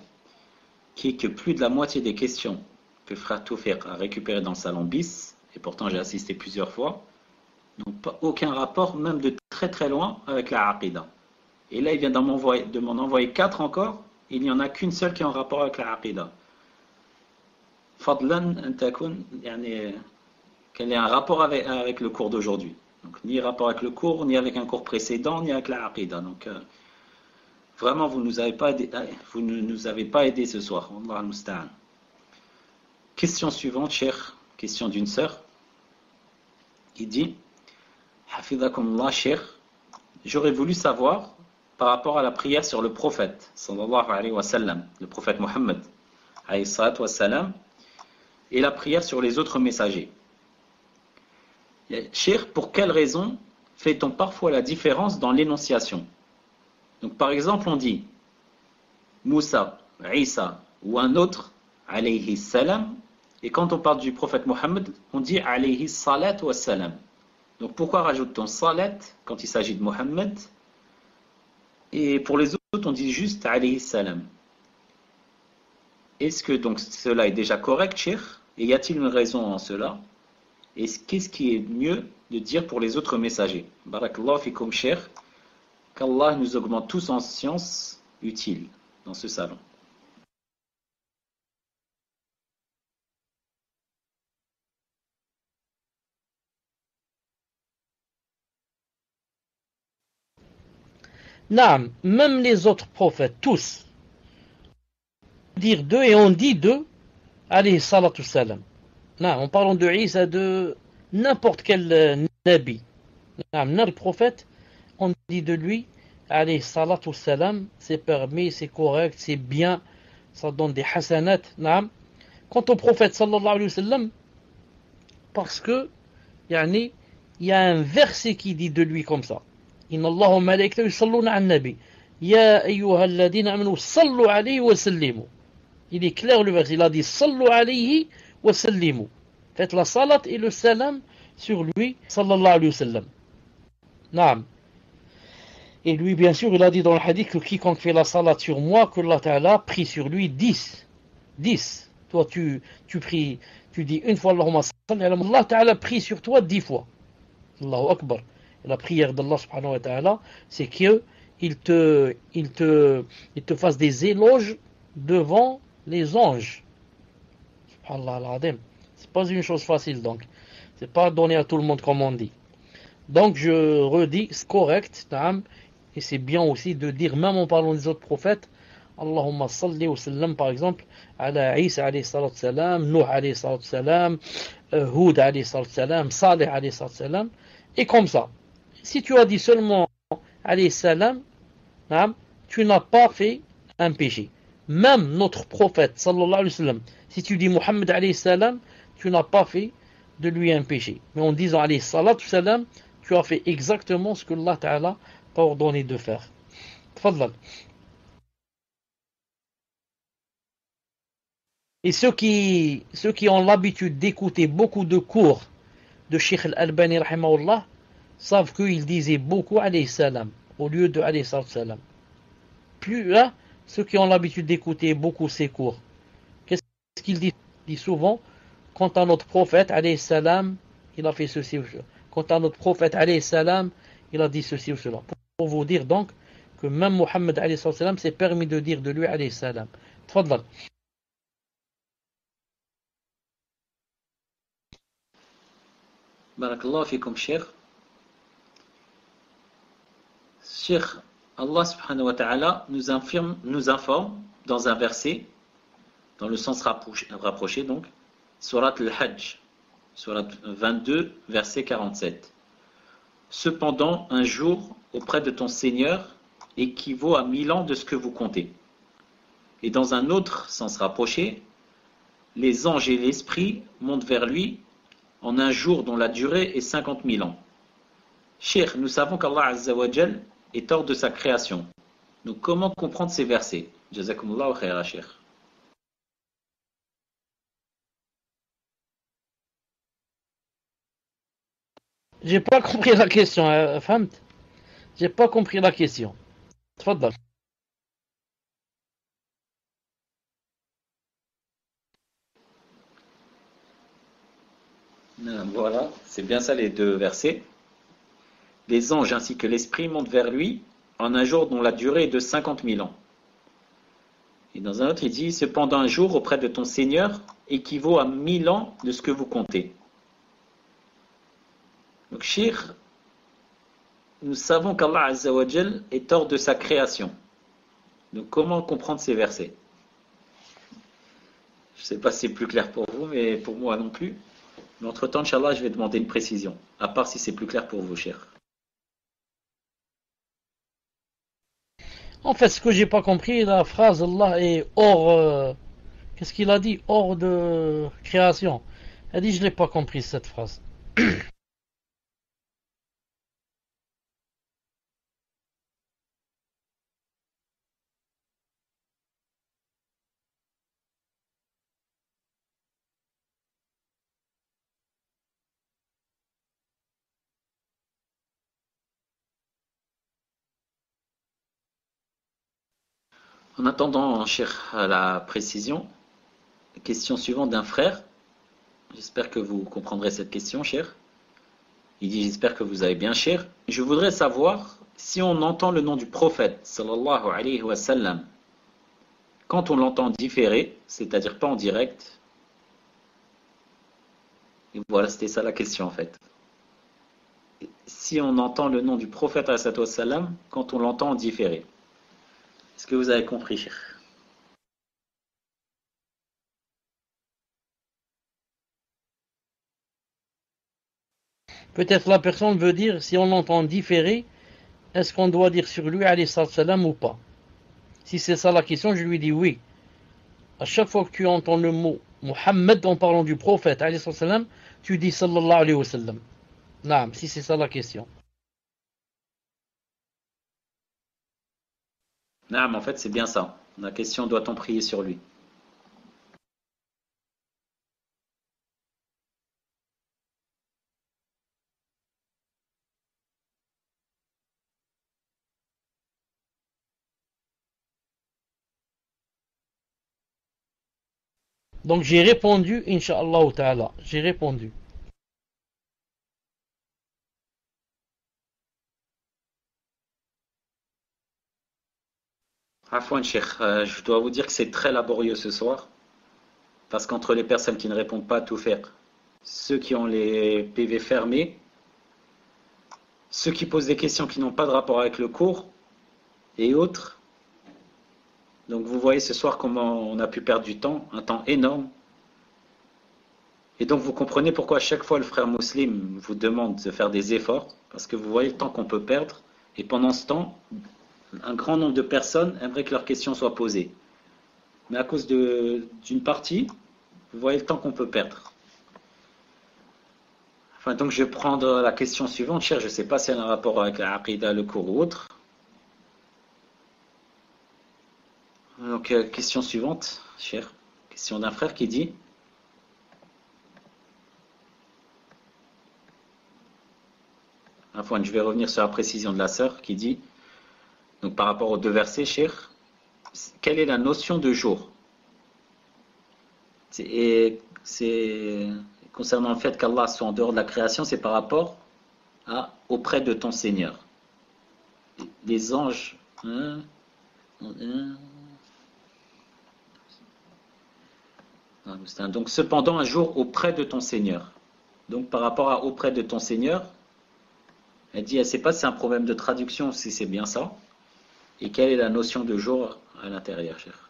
qui est que plus de la moitié des questions que Frère Tawfiq a récupérées dans le salon bis, et pourtant j'ai assisté plusieurs fois, n'ont pas aucun rapport, même de très très loin, avec la Aqidah. Et là, il vient de m'en envoyer 4 encore, et il n'y en a qu'une seule qui est en rapport avec la Aqidah. Fadlan an takun, qu'elle ait un rapport avec le cours d'aujourd'hui. Donc, ni rapport avec le cours, ni avec un cours précédent, ni avec la Aqidah. Donc, vraiment, vous ne nous avez pas aidé ce soir. Allah al-Musta'an. Question suivante, cher. Question d'une sœur. Il dit, Hafizakumullah, cher, j'aurais voulu savoir par rapport à la prière sur le prophète, sallallahu alayhi wa sallam, le prophète Mohammed, alayhi salatu wa sallam, et la prière sur les autres messagers. Cher, pour quelle raison fait-on parfois la différence dans l'énonciation? Donc par exemple, on dit Moussa, Isa ou un autre, alayhi salam, et quand on parle du prophète Mohammed, on dit alayhi salat wa salam. Donc pourquoi rajoute-t-on salat quand il s'agit de Mohammed? Et pour les autres, on dit juste alayhi salam. Est-ce que donc cela est déjà correct, cher? Et y a-t-il une raison en cela? Et qu'est-ce qui est mieux de dire pour les autres messagers? Barakallahu fikum, cher. Qu'Allah nous augmente tous en sciences utiles dans ce salon. Naam, même les autres prophètes, tous, dire d'eux et on dit d'eux, alayhi salatu salam. Naam, en parlant de Isa, de n'importe quel nabi, naam, n'importe prophète, on dit de lui, alayhi salatu salam, c'est permis, c'est correct, c'est bien, ça donne des hasanat, naam. Quant au prophète sallallahu alayhi wa sallam, parce que, yani, il y a un verset qui dit de lui comme ça. إن الله وملائكته يصلون على النبي يا أيها الذين آمنوا صلوا عليه وسلموا. Il est clair le verset, il a dit صلوا عليه وسلموا. Faites la salat et le salam sur lui sallallahu alayhi wa sallam. Naam. Et lui bien sûr il a dit dans le hadith que quiconque fait la salat sur moi, que Allah Ta'ala prie sur lui 10. Toi tu pries, tu dis une fois Allahumma salli ala Allah Ta'ala prie sur toi 10 fois. Allahu Akbar. La prière d'Allah subhanahu wa ta'ala, c'est qu'il te fasse des éloges devant les anges. Subhanallah al-Azim. C'est pas une chose facile donc. C'est pas donné à tout le monde comme on dit. Donc je redis, c'est correct, et c'est bien aussi de dire, même en parlant des autres prophètes, Allahumma salli wa sallam par exemple, ala Isa alayhi salatu salam, Nuh alayhi salatu salam, Hud alayhi salatu salam, Salih alayhi salatu salam, et comme ça. Si tu as dit seulement alayhi salam, tu n'as pas fait un péché. Même notre prophète sallallahu alayhi wa sallam, si tu dis Muhammad alayhi salam, tu n'as pas fait de lui un péché. Mais en disant alayhi salatu salam, tu as fait exactement ce que Allah Ta'ala t'a ordonné de faire. Tfadlal. Et ceux qui ont l'habitude d'écouter beaucoup de cours de Sheikh Al-Albani rahimahullah, savent qu'il disait beaucoup alayhi salam au lieu de alayhi salam. Plus là, ceux qui ont l'habitude d'écouter beaucoup ces cours, qu'est-ce qu'il dit? Il dit souvent, quant à notre prophète alayhi salam, il a fait ceci ou cela. Quant à notre prophète alayhi salam, il a dit ceci ou cela. Pour vous dire donc que même Muhammad alayhi salam, c'est permis de dire de lui alayhi salam. Tfadlal. Barakallahu fikum, cher. Cheikh, Allah subhanahu wa ta'ala nous informe dans un verset, dans le sens rapproché donc, Surat al-Hajj, Surat 22, verset 47. Cependant, un jour auprès de ton Seigneur équivaut à 1000 ans de ce que vous comptez. Et dans un autre sens rapproché, les anges et l'esprit montent vers lui en un jour dont la durée est 50 000 ans. Cheikh, nous savons qu'Allah Azza wa Jal est hors de sa création. Donc comment comprendre ces versets? Jazakumullah wa khaira, Cheikh. J'ai pas compris la question, فهمت? J'ai pas compris la question. تفضل. Voilà, c'est bien ça les deux versets. Les anges ainsi que l'esprit montent vers lui en un jour dont la durée est de 50 000 ans. Et dans un autre, il dit, cependant un jour auprès de ton Seigneur équivaut à 1000 ans de ce que vous comptez. Donc, Shir, nous savons qu'Allah Azzawajal est hors de sa création. Donc, comment comprendre ces versets? Je ne sais pas si c'est plus clair pour vous, mais pour moi non plus. Mais entre-temps, Inch'Allah, je vais demander une précision, à part si c'est plus clair pour vous, Shir. En fait, ce que j'ai pas compris, la phrase Allah est hors. Qu'est-ce qu'il a dit? Hors de création. Elle dit, je l'ai pas compris cette phrase. En attendant, Shir, la précision, question suivante d'un frère. J'espère que vous comprendrez cette question, Shir. Il dit, j'espère que vous allez bien, Shir. Je voudrais savoir si on entend le nom du prophète, sallallahu alayhi wa sallam, quand on l'entend différé, c'est-à-dire pas en direct. Et voilà, c'était ça la question en fait. Si on entend le nom du prophète, alayhi wa sallam, quand on l'entend en différé. Est-ce que vous avez compris, Shir? Peut-être la personne veut dire, si on entend différé, est-ce qu'on doit dire sur lui, alayhi salam, ou pas? Si c'est ça la question, je lui dis oui. À chaque fois que tu entends le mot Muhammad en parlant du prophète, alayhi salam, tu dis sallallahu alayhi wa sallam. Naam, si c'est ça la question. Non, mais en fait, c'est bien ça. La question, doit-on prier sur lui? Donc j'ai répondu, Inch'Allah ta'ala. J'ai répondu. Afwan, Cheikh, je dois vous dire que c'est très laborieux ce soir, parce qu'entre les personnes qui ne répondent pas à tout faire, ceux qui ont les PV fermés, ceux qui posent des questions qui n'ont pas de rapport avec le cours, et autres. Donc vous voyez ce soir comment on a pu perdre du temps, un temps énorme. Et donc vous comprenez pourquoi à chaque fois le frère musulman vous demande de faire des efforts, parce que vous voyez le temps qu'on peut perdre, et pendant ce temps, un grand nombre de personnes aimeraient que leurs questions soient posées. Mais à cause d'une partie, vous voyez le temps qu'on peut perdre. Enfin, donc je vais prendre la question suivante, cher. Je ne sais pas si elle a un rapport avec la Aqidah, le cours ou autre. Donc, question suivante, cher. Question d'un frère qui dit, enfin, je vais revenir sur la précision de la sœur qui dit, donc par rapport aux deux versets, cher, quelle est la notion de jour? Et c'est concernant le fait qu'Allah soit en dehors de la création, c'est par rapport à auprès de ton Seigneur. Les anges, donc cependant un jour auprès de ton Seigneur. Donc par rapport à auprès de ton Seigneur, elle dit, elle ne sait pas si c'est un problème de traduction, si c'est bien ça. Et quelle est la notion de jour à l'intérieur, cher?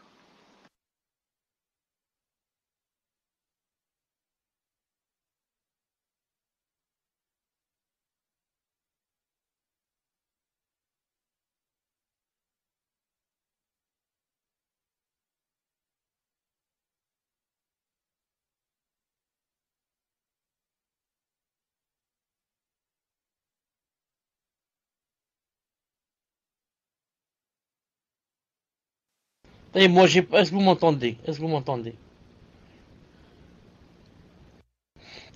Et moi, est-ce que vous m'entendez? Est-ce que vous m'entendez?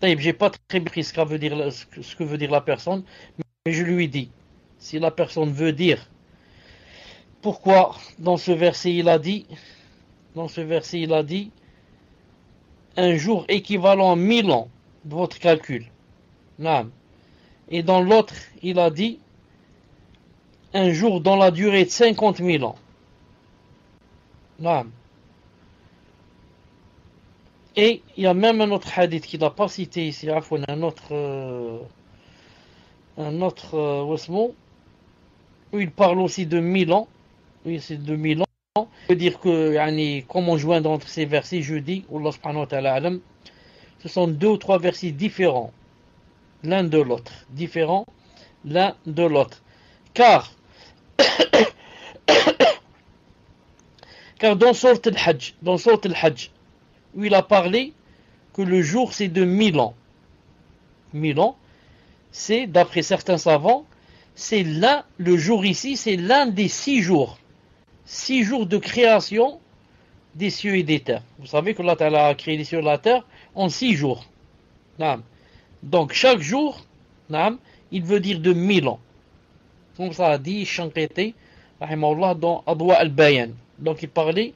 J'ai pas très bien compris ce que veut dire la personne, mais je lui dis, si la personne veut dire pourquoi dans ce verset il a dit un jour équivalent à 1000 ans de votre calcul. Et dans l'autre, il a dit un jour dans la durée de 50 000 ans. Et il y a même un autre hadith qu'il n'a pas cité ici, un autre où il parle aussi de 1000 ans. Oui, c'est de 1000 ans. Ça veut dire que, comment joindre entre ces versets, je dis, Allah subhanahu wa ta'ala alam, ce sont 2 ou 3 versets différents, l'un de l'autre. Car dans Sourate al-Hajj, où il a parlé que le jour c'est de 1000 ans. 1000 ans, c'est, d'après certains savants, le jour ici, c'est l'un des 6 jours. 6 jours de création des cieux et des terres. Vous savez que Allah a créé les cieux et la terre en 6 jours. Donc chaque jour, il veut dire de 1000 ans. Comme ça a dit Shanqiti, rahimahullah, dans Adwa al-Bayan. Donc il parlait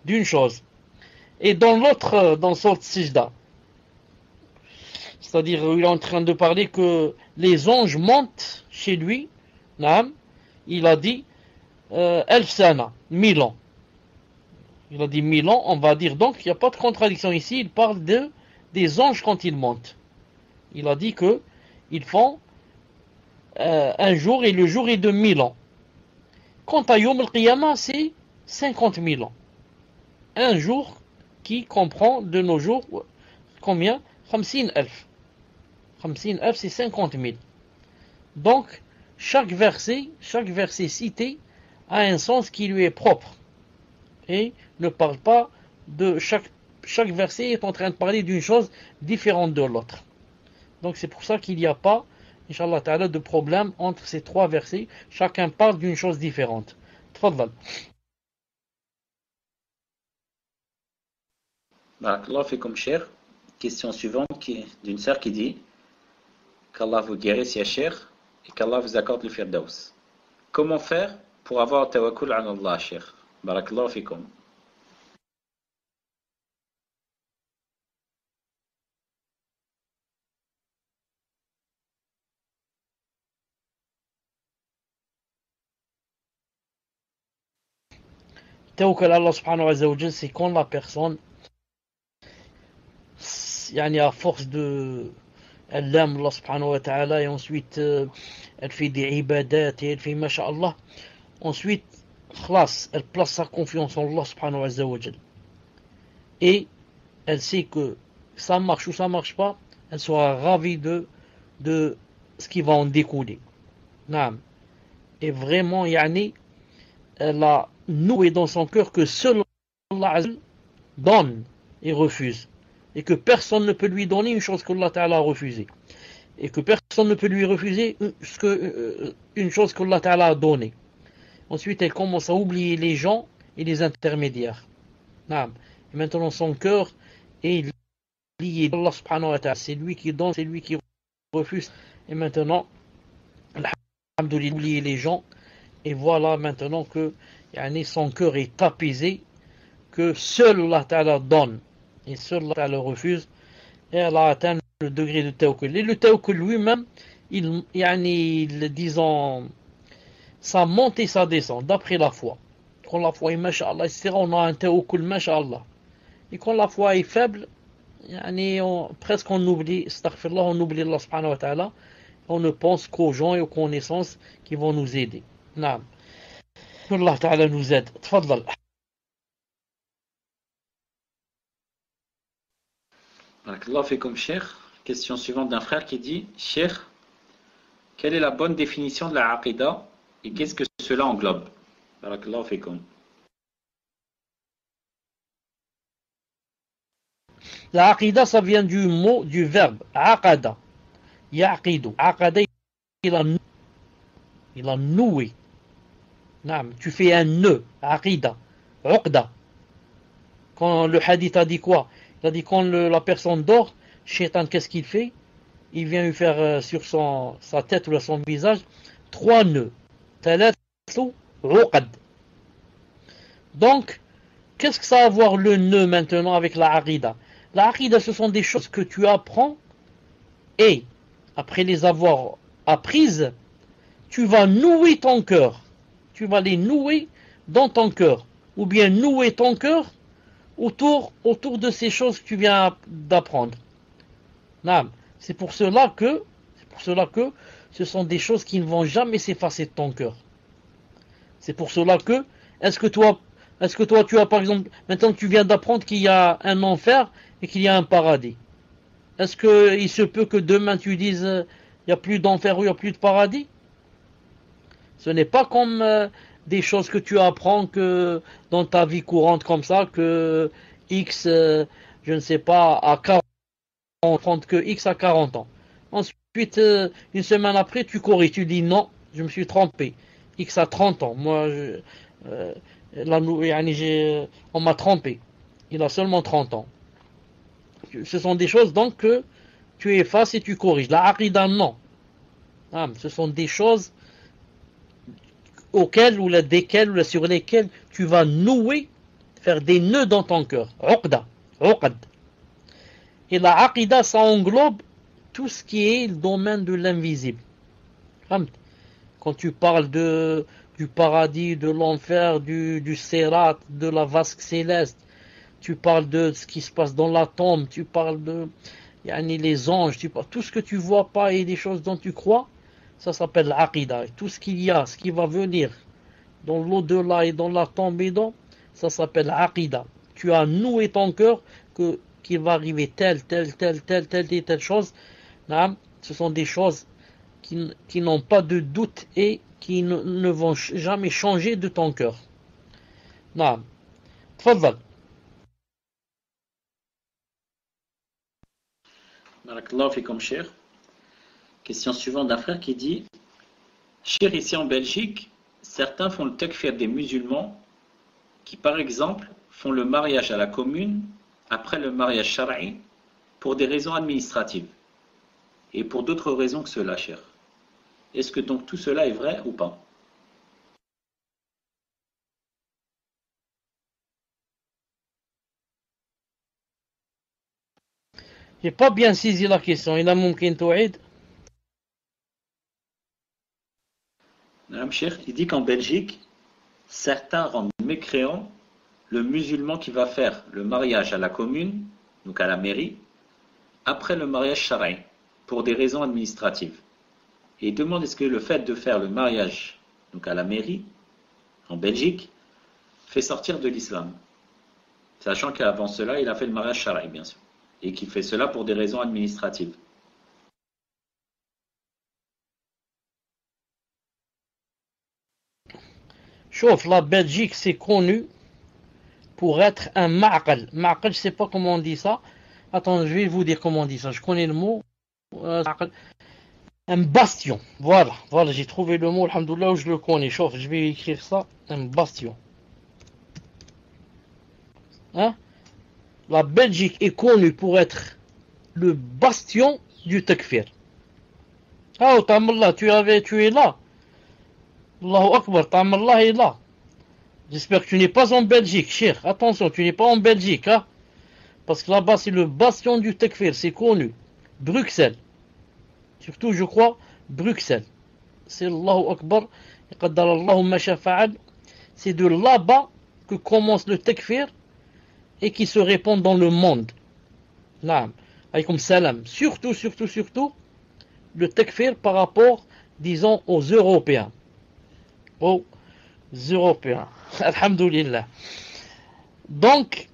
d'une chose. Et dans l'autre, dans Sourate Sijda, c'est-à-dire il est en train de parler que les anges montent chez lui, il a dit Elf sana, 1000 ans. Il a dit 1000 ans, on va dire donc, il n'y a pas de contradiction ici, il parle des anges quand ils montent. Il a dit que ils font un jour et le jour est de 1000 ans. Quant à Yom al-Qiyamah, c'est 50 000 ans. Un jour qui comprend de nos jours combien 50 elf. 50 elf, c'est 50 000. Donc, chaque verset cité a un sens qui lui est propre. Et ne parle pas de chaque verset est en train de parler d'une chose différente de l'autre. Donc c'est pour ça qu'il n'y a pas, Inch'Allah Ta'ala, de problème entre ces 3 versets. Chacun parle d'une chose différente. Tfaddal. Barakallah fikum cher. Question suivante d'une sœur qui dit qu'Allah vous guérisse ya cher et qu'Allah vous accorde le firdaus. Comment faire pour avoir tawakkul ala Allah cher? Barakallah fikum. Tawakkul Allah subhanahu wa ta'ala, c'est quand la personne, à force de, elle aime Allah subhanahu wa ta'ala et ensuite elle fait des ibadat et elle fait masha'Allah. Ensuite, elle place sa confiance en Allah subhanahu wa ta'ala. Et elle sait que ça marche ou ça marche pas, elle sera ravie de ce qui va en découler. Et vraiment, elle a noué dans son cœur que seul Allah donne et refuse. Et que personne ne peut lui donner une chose qu'Allah Ta'ala a refusée. Et que personne ne peut lui refuser une chose qu'Allah Ta'ala a donnée. Ensuite, elle commence à oublier les gens et les intermédiaires. Et maintenant, son cœur est lié à Allah subhanahu wa ta'ala. C'est lui qui donne, c'est lui qui refuse. Et maintenant, alhamdoulilah, oublier les gens. Et voilà maintenant que son cœur est apaisé, que seul Allah Ta'ala donne et seul Allah Ta'ala refuse. Et elle a atteint le degré de tawakkul. Et le tawakkul lui-même, disons, ça monte et ça descend, d'après la foi. Quand la foi est masha'Allah, etc., on a un tawakkul masha'Allah. Et quand la foi est faible, presque on oublie, astaghfirullah, on oublie Allah subhanahu wa ta'ala, on ne pense qu'aux gens et aux connaissances qui vont nous aider. Naam. Que Allah ta'ala nous aide. Tfaddal. Barakallah fikum cher. Question suivante d'un frère qui dit cher, quelle est la bonne définition de la aqidah et qu'est-ce que cela englobe? Barakallah fikum. La aqidah, ça vient du verbe aqada. Yaqidu. Aqada, il a noué. Tu fais un nœud. Aqida. Uqda. Quand le hadith a dit quoi? Il a dit quand la personne dort, Shaitan, qu'est-ce qu'il fait? Il vient lui faire sur sa tête ou son visage 3 nœuds. Thalathu uqad. Donc, qu'est-ce que ça a à voir le nœud maintenant avec la aqida? La aqida, ce sont des choses que tu apprends et, après les avoir apprises, tu vas nouer ton cœur. Tu vas les nouer dans ton cœur. Ou bien nouer ton cœur autour de ces choses que tu viens d'apprendre. C'est pour cela que ce sont des choses qui ne vont jamais s'effacer de ton cœur. C'est pour cela que, est-ce que toi tu as par exemple, maintenant que tu viens d'apprendre qu'il y a un enfer et qu'il y a un paradis, est-ce qu'il se peut que demain tu dises il n'y a plus d'enfer ou il n'y a plus de paradis? Ce n'est pas comme des choses que tu apprends que dans ta vie courante comme ça, que X, je ne sais pas, à 40 ans, que X a 40 ans. Ensuite, une semaine après, tu corriges, tu dis non, je me suis trompé. X a 30 ans. Moi, on m'a trompé. Il a seulement 30 ans. Ce sont des choses donc que tu effaces et tu corriges. La aqida, non. Ce sont des choses auxquelles ou sur lesquelles tu vas nouer, faire des nœuds dans ton cœur. Uqad. Et la aqida, ça englobe tout ce qui est le domaine de l'invisible. Quand tu parles du paradis, de l'enfer, du sérat, de la vasque céleste, tu parles de ce qui se passe dans la tombe, tu parles de les anges, tout ce que tu vois pas et des choses dont tu crois, ça s'appelle l'aqida. Tout ce qu'il y a, ce qui va venir dans l'au-delà et dans la tombe et dans, ça s'appelle l'aqida. Tu as noué ton cœur qu'il va arriver telle chose. Ce sont des choses qui n'ont pas de doute et qui ne vont jamais changer de ton cœur. Tfaddal. Barakallahu fikum, cher. Question suivante d'un frère qui dit: cher, ici en Belgique, certains font le takfir des musulmans qui, par exemple, font le mariage à la commune après le mariage shara'i pour des raisons administratives et pour d'autres raisons que cela, cher. Est-ce que donc tout cela est vrai ou pas? J'ai pas bien saisi la question. Il a mumkin tou'id. Madame Cher, il dit qu'en Belgique, certains rendent mécréant le musulman qui va faire le mariage à la commune, donc à la mairie, après le mariage shara'i, pour des raisons administratives. Et il demande est-ce que le fait de faire le mariage donc à la mairie, en Belgique, fait sortir de l'islam. Sachant qu'avant cela, il a fait le mariage shara'i, bien sûr. Et qu'il fait cela pour des raisons administratives. Chauffe, la Belgique, c'est connu pour être un ma'aqal. Ma'aqal, je sais pas comment on dit ça. Attends, je vais vous dire comment on dit ça. Je connais le mot. Un bastion. Voilà, j'ai trouvé le mot, alhamdoulilah, où je le connais. Chauffe, je vais écrire ça. Un bastion. La Belgique est connue pour être le bastion du takfir. Oh, Tamallah, tu es là. Allahu Akbar, Tamallah est là. J'espère que tu n'es pas en Belgique, cher. Attention, tu n'es pas en Belgique, hein. Parce que là-bas, c'est le bastion du takfir, c'est connu. Bruxelles. Surtout, je crois, Bruxelles. C'est Allahu Akbar. C'est de là-bas que commence le takfir et qui se répand dans le monde. Naam. Alaykoum salam. Surtout, le takfir par rapport, disons, aux Européens. Aux Européens. Alhamdulillah. Donc,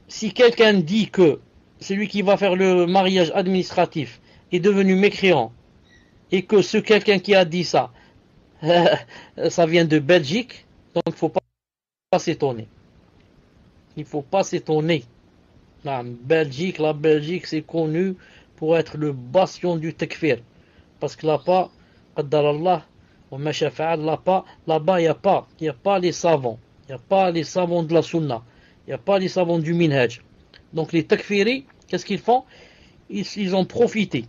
si quelqu'un dit que celui qui va faire le mariage administratif est devenu mécréant, et que ce quelqu'un qui a dit ça, ça vient de Belgique, donc il ne faut pas s'étonner. Il ne faut pas s'étonner. La Belgique, c'est connu pour être le bastion du takfir. Parce que là-bas, qaddarallah, là-bas, il n'y a pas les savants. Il n'y a pas les savants de la sunna. Il n'y a pas les savants du minhaj. Donc les takfiris, qu'est-ce qu'ils font? Ils ont profité.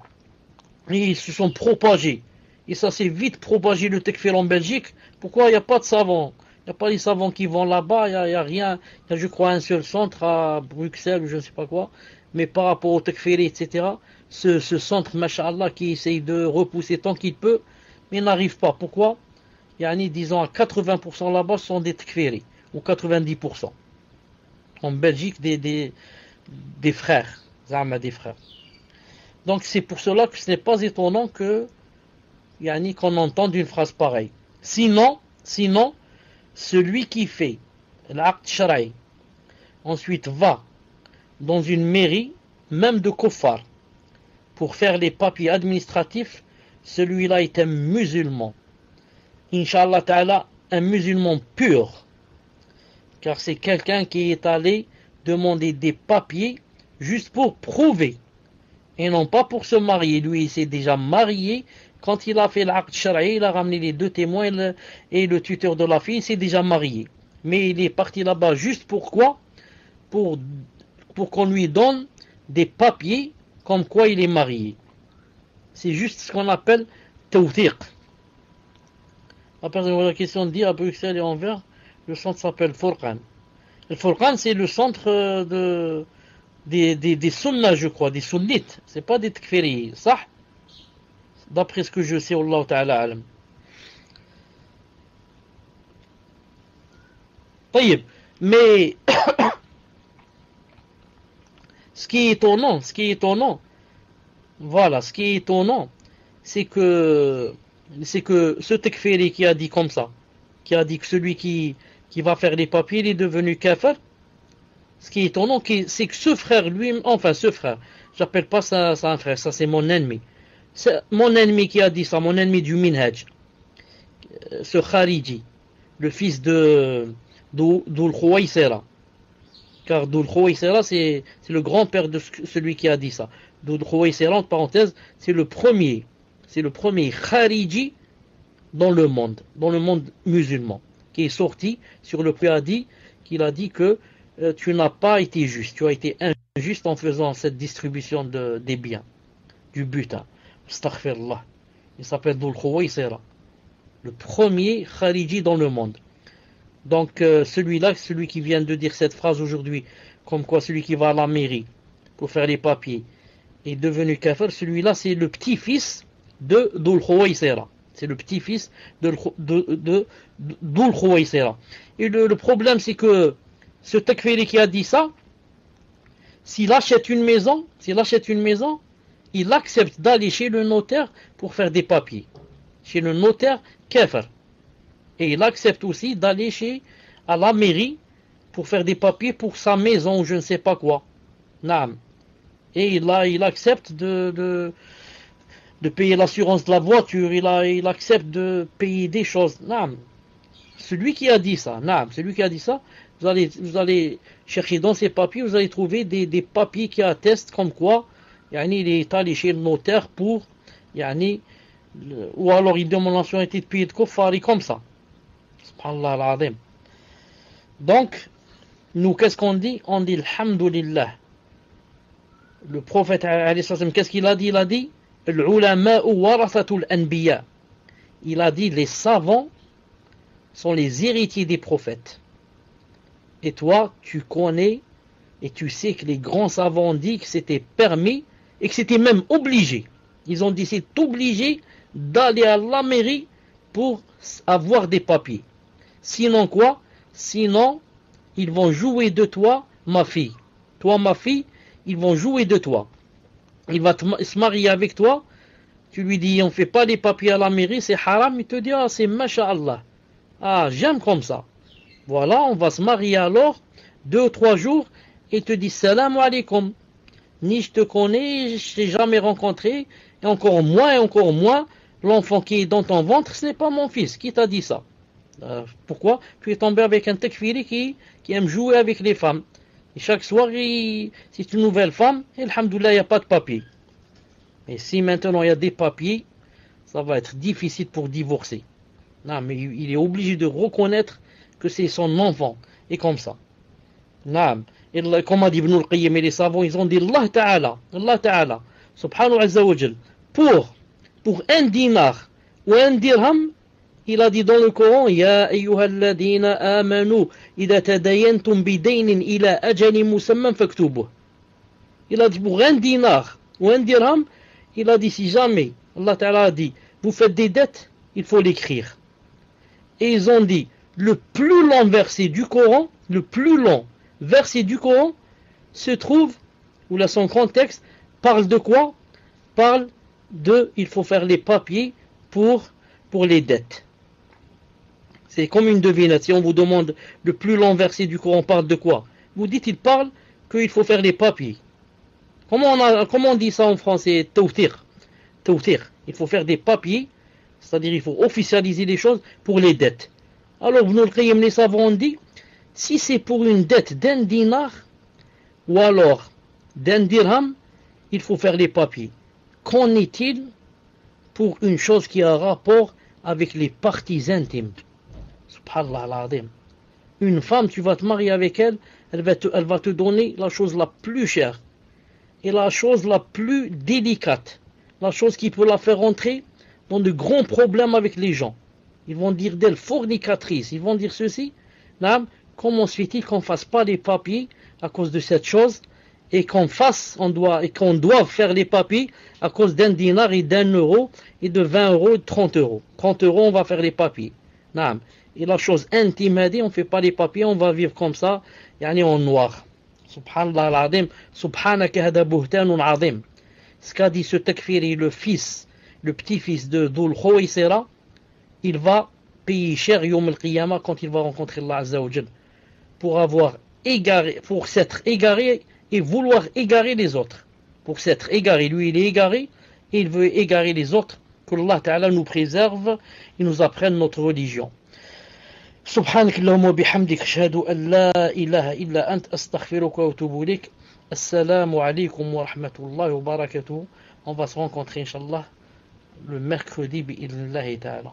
Et ils se sont propagés. Et ça s'est vite propagé le tekfir en Belgique. Pourquoi il n'y a pas de savants? Il n'y a pas les savants qui vont là-bas, il n'y a rien. Il y a, je crois, un seul centre à Bruxelles, ou je ne sais pas quoi. Mais par rapport au tekfiri, etc., ce centre, masha'Allah, qui essaye de repousser tant qu'il peut, mais n'arrive pas. Pourquoi? Disons à 80% là-bas, ce sont des tekfiri, ou 90%. En Belgique, des frères, des frères. Donc c'est pour cela que ce n'est pas étonnant que qu'on entende une phrase pareille. Sinon, celui qui fait l'acte shara'i, ensuite va dans une mairie, même de Kofar, pour faire les papiers administratifs, celui-là est un musulman. Inch'Allah ta'ala, un musulman pur. Car c'est quelqu'un qui est allé demander des papiers juste pour prouver. Et non pas pour se marier. Lui, il s'est déjà marié. Quand il a fait l'acte shara'i, il a ramené les deux témoins et le tuteur de la fille, il s'est déjà marié. Mais il est parti là-bas juste pour quoi? Pour qu'on lui donne des papiers comme quoi il est marié. C'est juste ce qu'on appelle tawthiq. La personne pose la question de dire à Bruxelles et Anvers, le centre s'appelle Furqan. Le Furqan, c'est le centre des sunnas, je crois, des sunnites. C'est pas des takfiri, ça? D'après ce que je sais, Allah Ta'ala alam. Mais ce qui est étonnant, voilà, ce qui est étonnant, c'est que ce takfiri qui a dit comme ça, qui a dit que celui qui va faire les papiers, il est devenu kafir. Ce qui est étonnant, c'est que ce frère, lui, enfin ce frère, j'appelle pas ça un frère, ça c'est mon ennemi. C'est mon ennemi qui a dit ça, mon ennemi du Minhaj, ce Khariji, le fils d'Ul Khuwaysira. Car Dhul Khuwaysira, c'est le grand-père de celui qui a dit ça. Dhul Khuwaysira, entre parenthèses, c'est le premier Khariji dans le monde musulman, qui est sorti sur le PAD, qu'il a dit que tu n'as pas été juste, tu as été injuste en faisant cette distribution des biens, du butin. Astaghfirullah. Il s'appelle Dhul Khuwaysira, le premier Khariji dans le monde. Donc celui qui vient de dire cette phrase aujourd'hui, comme quoi celui qui va à la mairie pour faire les papiers est devenu kafir, celui-là c'est le petit-fils de Dhul Khuwaysira. C'est le petit-fils de Dhul Khuwaysira. Et le problème c'est que ce takfiri qui a dit ça, s'il achète une maison, il accepte d'aller chez le notaire pour faire des papiers. Chez le notaire kafir. Et il accepte aussi d'aller à la mairie pour faire des papiers pour sa maison ou je ne sais pas quoi. Naam. Et il accepte de payer l'assurance de la voiture, il accepte de payer des choses. Naam. Celui qui a dit ça, vous allez chercher dans ces papiers, vous allez trouver des papiers qui attestent comme quoi il est allé chez le notaire pour ou alors il demande la nationalité de pays de Kofari comme ça. Subhanallah al-Azim. Donc, nous, qu'est-ce qu'on dit? On dit Alhamdulillah. Le prophète, qu'est-ce qu'il a dit? Il a dit Al-ulama'u warathatul anbiya. Il a dit les savants sont les héritiers des prophètes. Et toi, tu connais et tu sais que les grands savants ont dit que c'était permis et que c'était même obligé. Ils ont dit c'est obligé d'aller à la mairie pour avoir des papiers. Sinon quoi? Sinon, ils vont jouer de toi, ma fille. Toi, ma fille, ils vont jouer de toi. Il va se marier avec toi. Tu lui dis, on ne fait pas les papiers à la mairie, c'est haram. Il te dit, ah, c'est masha'Allah. Ah, j'aime comme ça. Voilà, on va se marier alors, 2 ou 3 jours, et te dit, salam alaikum. Ni je te connais, je t'ai jamais rencontré, et encore moins, l'enfant qui est dans ton ventre, ce n'est pas mon fils. Qui t'a dit ça? Pourquoi? Tu es tombé avec un takfiri qui aime jouer avec les femmes. Et chaque soir, c'est une nouvelle femme, et alhamdoulilah, il n'y a pas de papier. Et si maintenant il y a des papiers, ça va être difficile pour divorcer. Non, mais il est obligé de reconnaître que c'est son enfant. Et comme ça. Non. comme a dit Ibn al-Qayyim et les savants, ils ont dit Allah Ta'ala, subhanahu azza wa jal, pour un dinar ou un dirham, il a dit dans le Coran, Ya ayyuhalladhina amanu, idha tadayantum bidaynin ila ajalin musamman faktubuh. Il a dit pour un dinar ou un dirham, il a dit si jamais, Allah Ta'ala a dit, vous faites des dettes, il faut l'écrire. Et ils ont dit, le plus long verset du Coran se trouve, ou là son contexte, parle de quoi? Parle de, il faut faire les papiers pour les dettes. C'est comme une devinette. Si on vous demande le plus long verset du Coran parle de quoi? Vous dites, il parle qu'il faut faire les papiers. Comment on dit ça en français? Tawtir. Il faut faire des papiers, c'est-à-dire il faut officialiser les choses pour les dettes. Alors, Ibn al-Qayyim, les savants ont dit, si c'est pour une dette d'un dinar, ou alors d'un dirham, il faut faire les papiers. Qu'en est-il pour une chose qui a rapport avec les parties intimes? Subhanallah al-Azim. Une femme, tu vas te marier avec elle, elle va te donner la chose la plus chère et la chose la plus délicate, la chose qui peut la faire entrer dans de grands problèmes avec les gens. Ils vont dire d'elle fornicatrice, ils vont dire ceci. Comment se fait-il qu'on ne fasse pas les papiers à cause de cette chose et qu'on doit faire les papiers à cause d'un dinar et d'un euro et de 20 euros et de 30 euros. 30 euros, on va faire les papiers. Et la chose intime a dit, on ne fait pas les papiers, on va vivre comme ça, en noir. Subhanallah al-Azim, subhanaka hada buhtanun azim. Ce qu'a dit ce takfiri, le petit-fils de Dhul Khuwaysira, il va payer cher Yom al-Qiyamah quand il va rencontrer Allah Azza wa Jal pour s'être égaré et vouloir égarer les autres. Pour s'être égaré, lui il est égaré et il veut égarer les autres. Que Allah Ta'ala nous préserve et nous apprenne notre religion. سبحانك اللهم وبحمدك أشهد أن لا إله إلا أنت أستغفرك وأتوب إليك. السلام عليكم ورحمة الله وبركاته. On va se rencontrer, Inch'Allah, le mercredi, بإذن الله تعالى.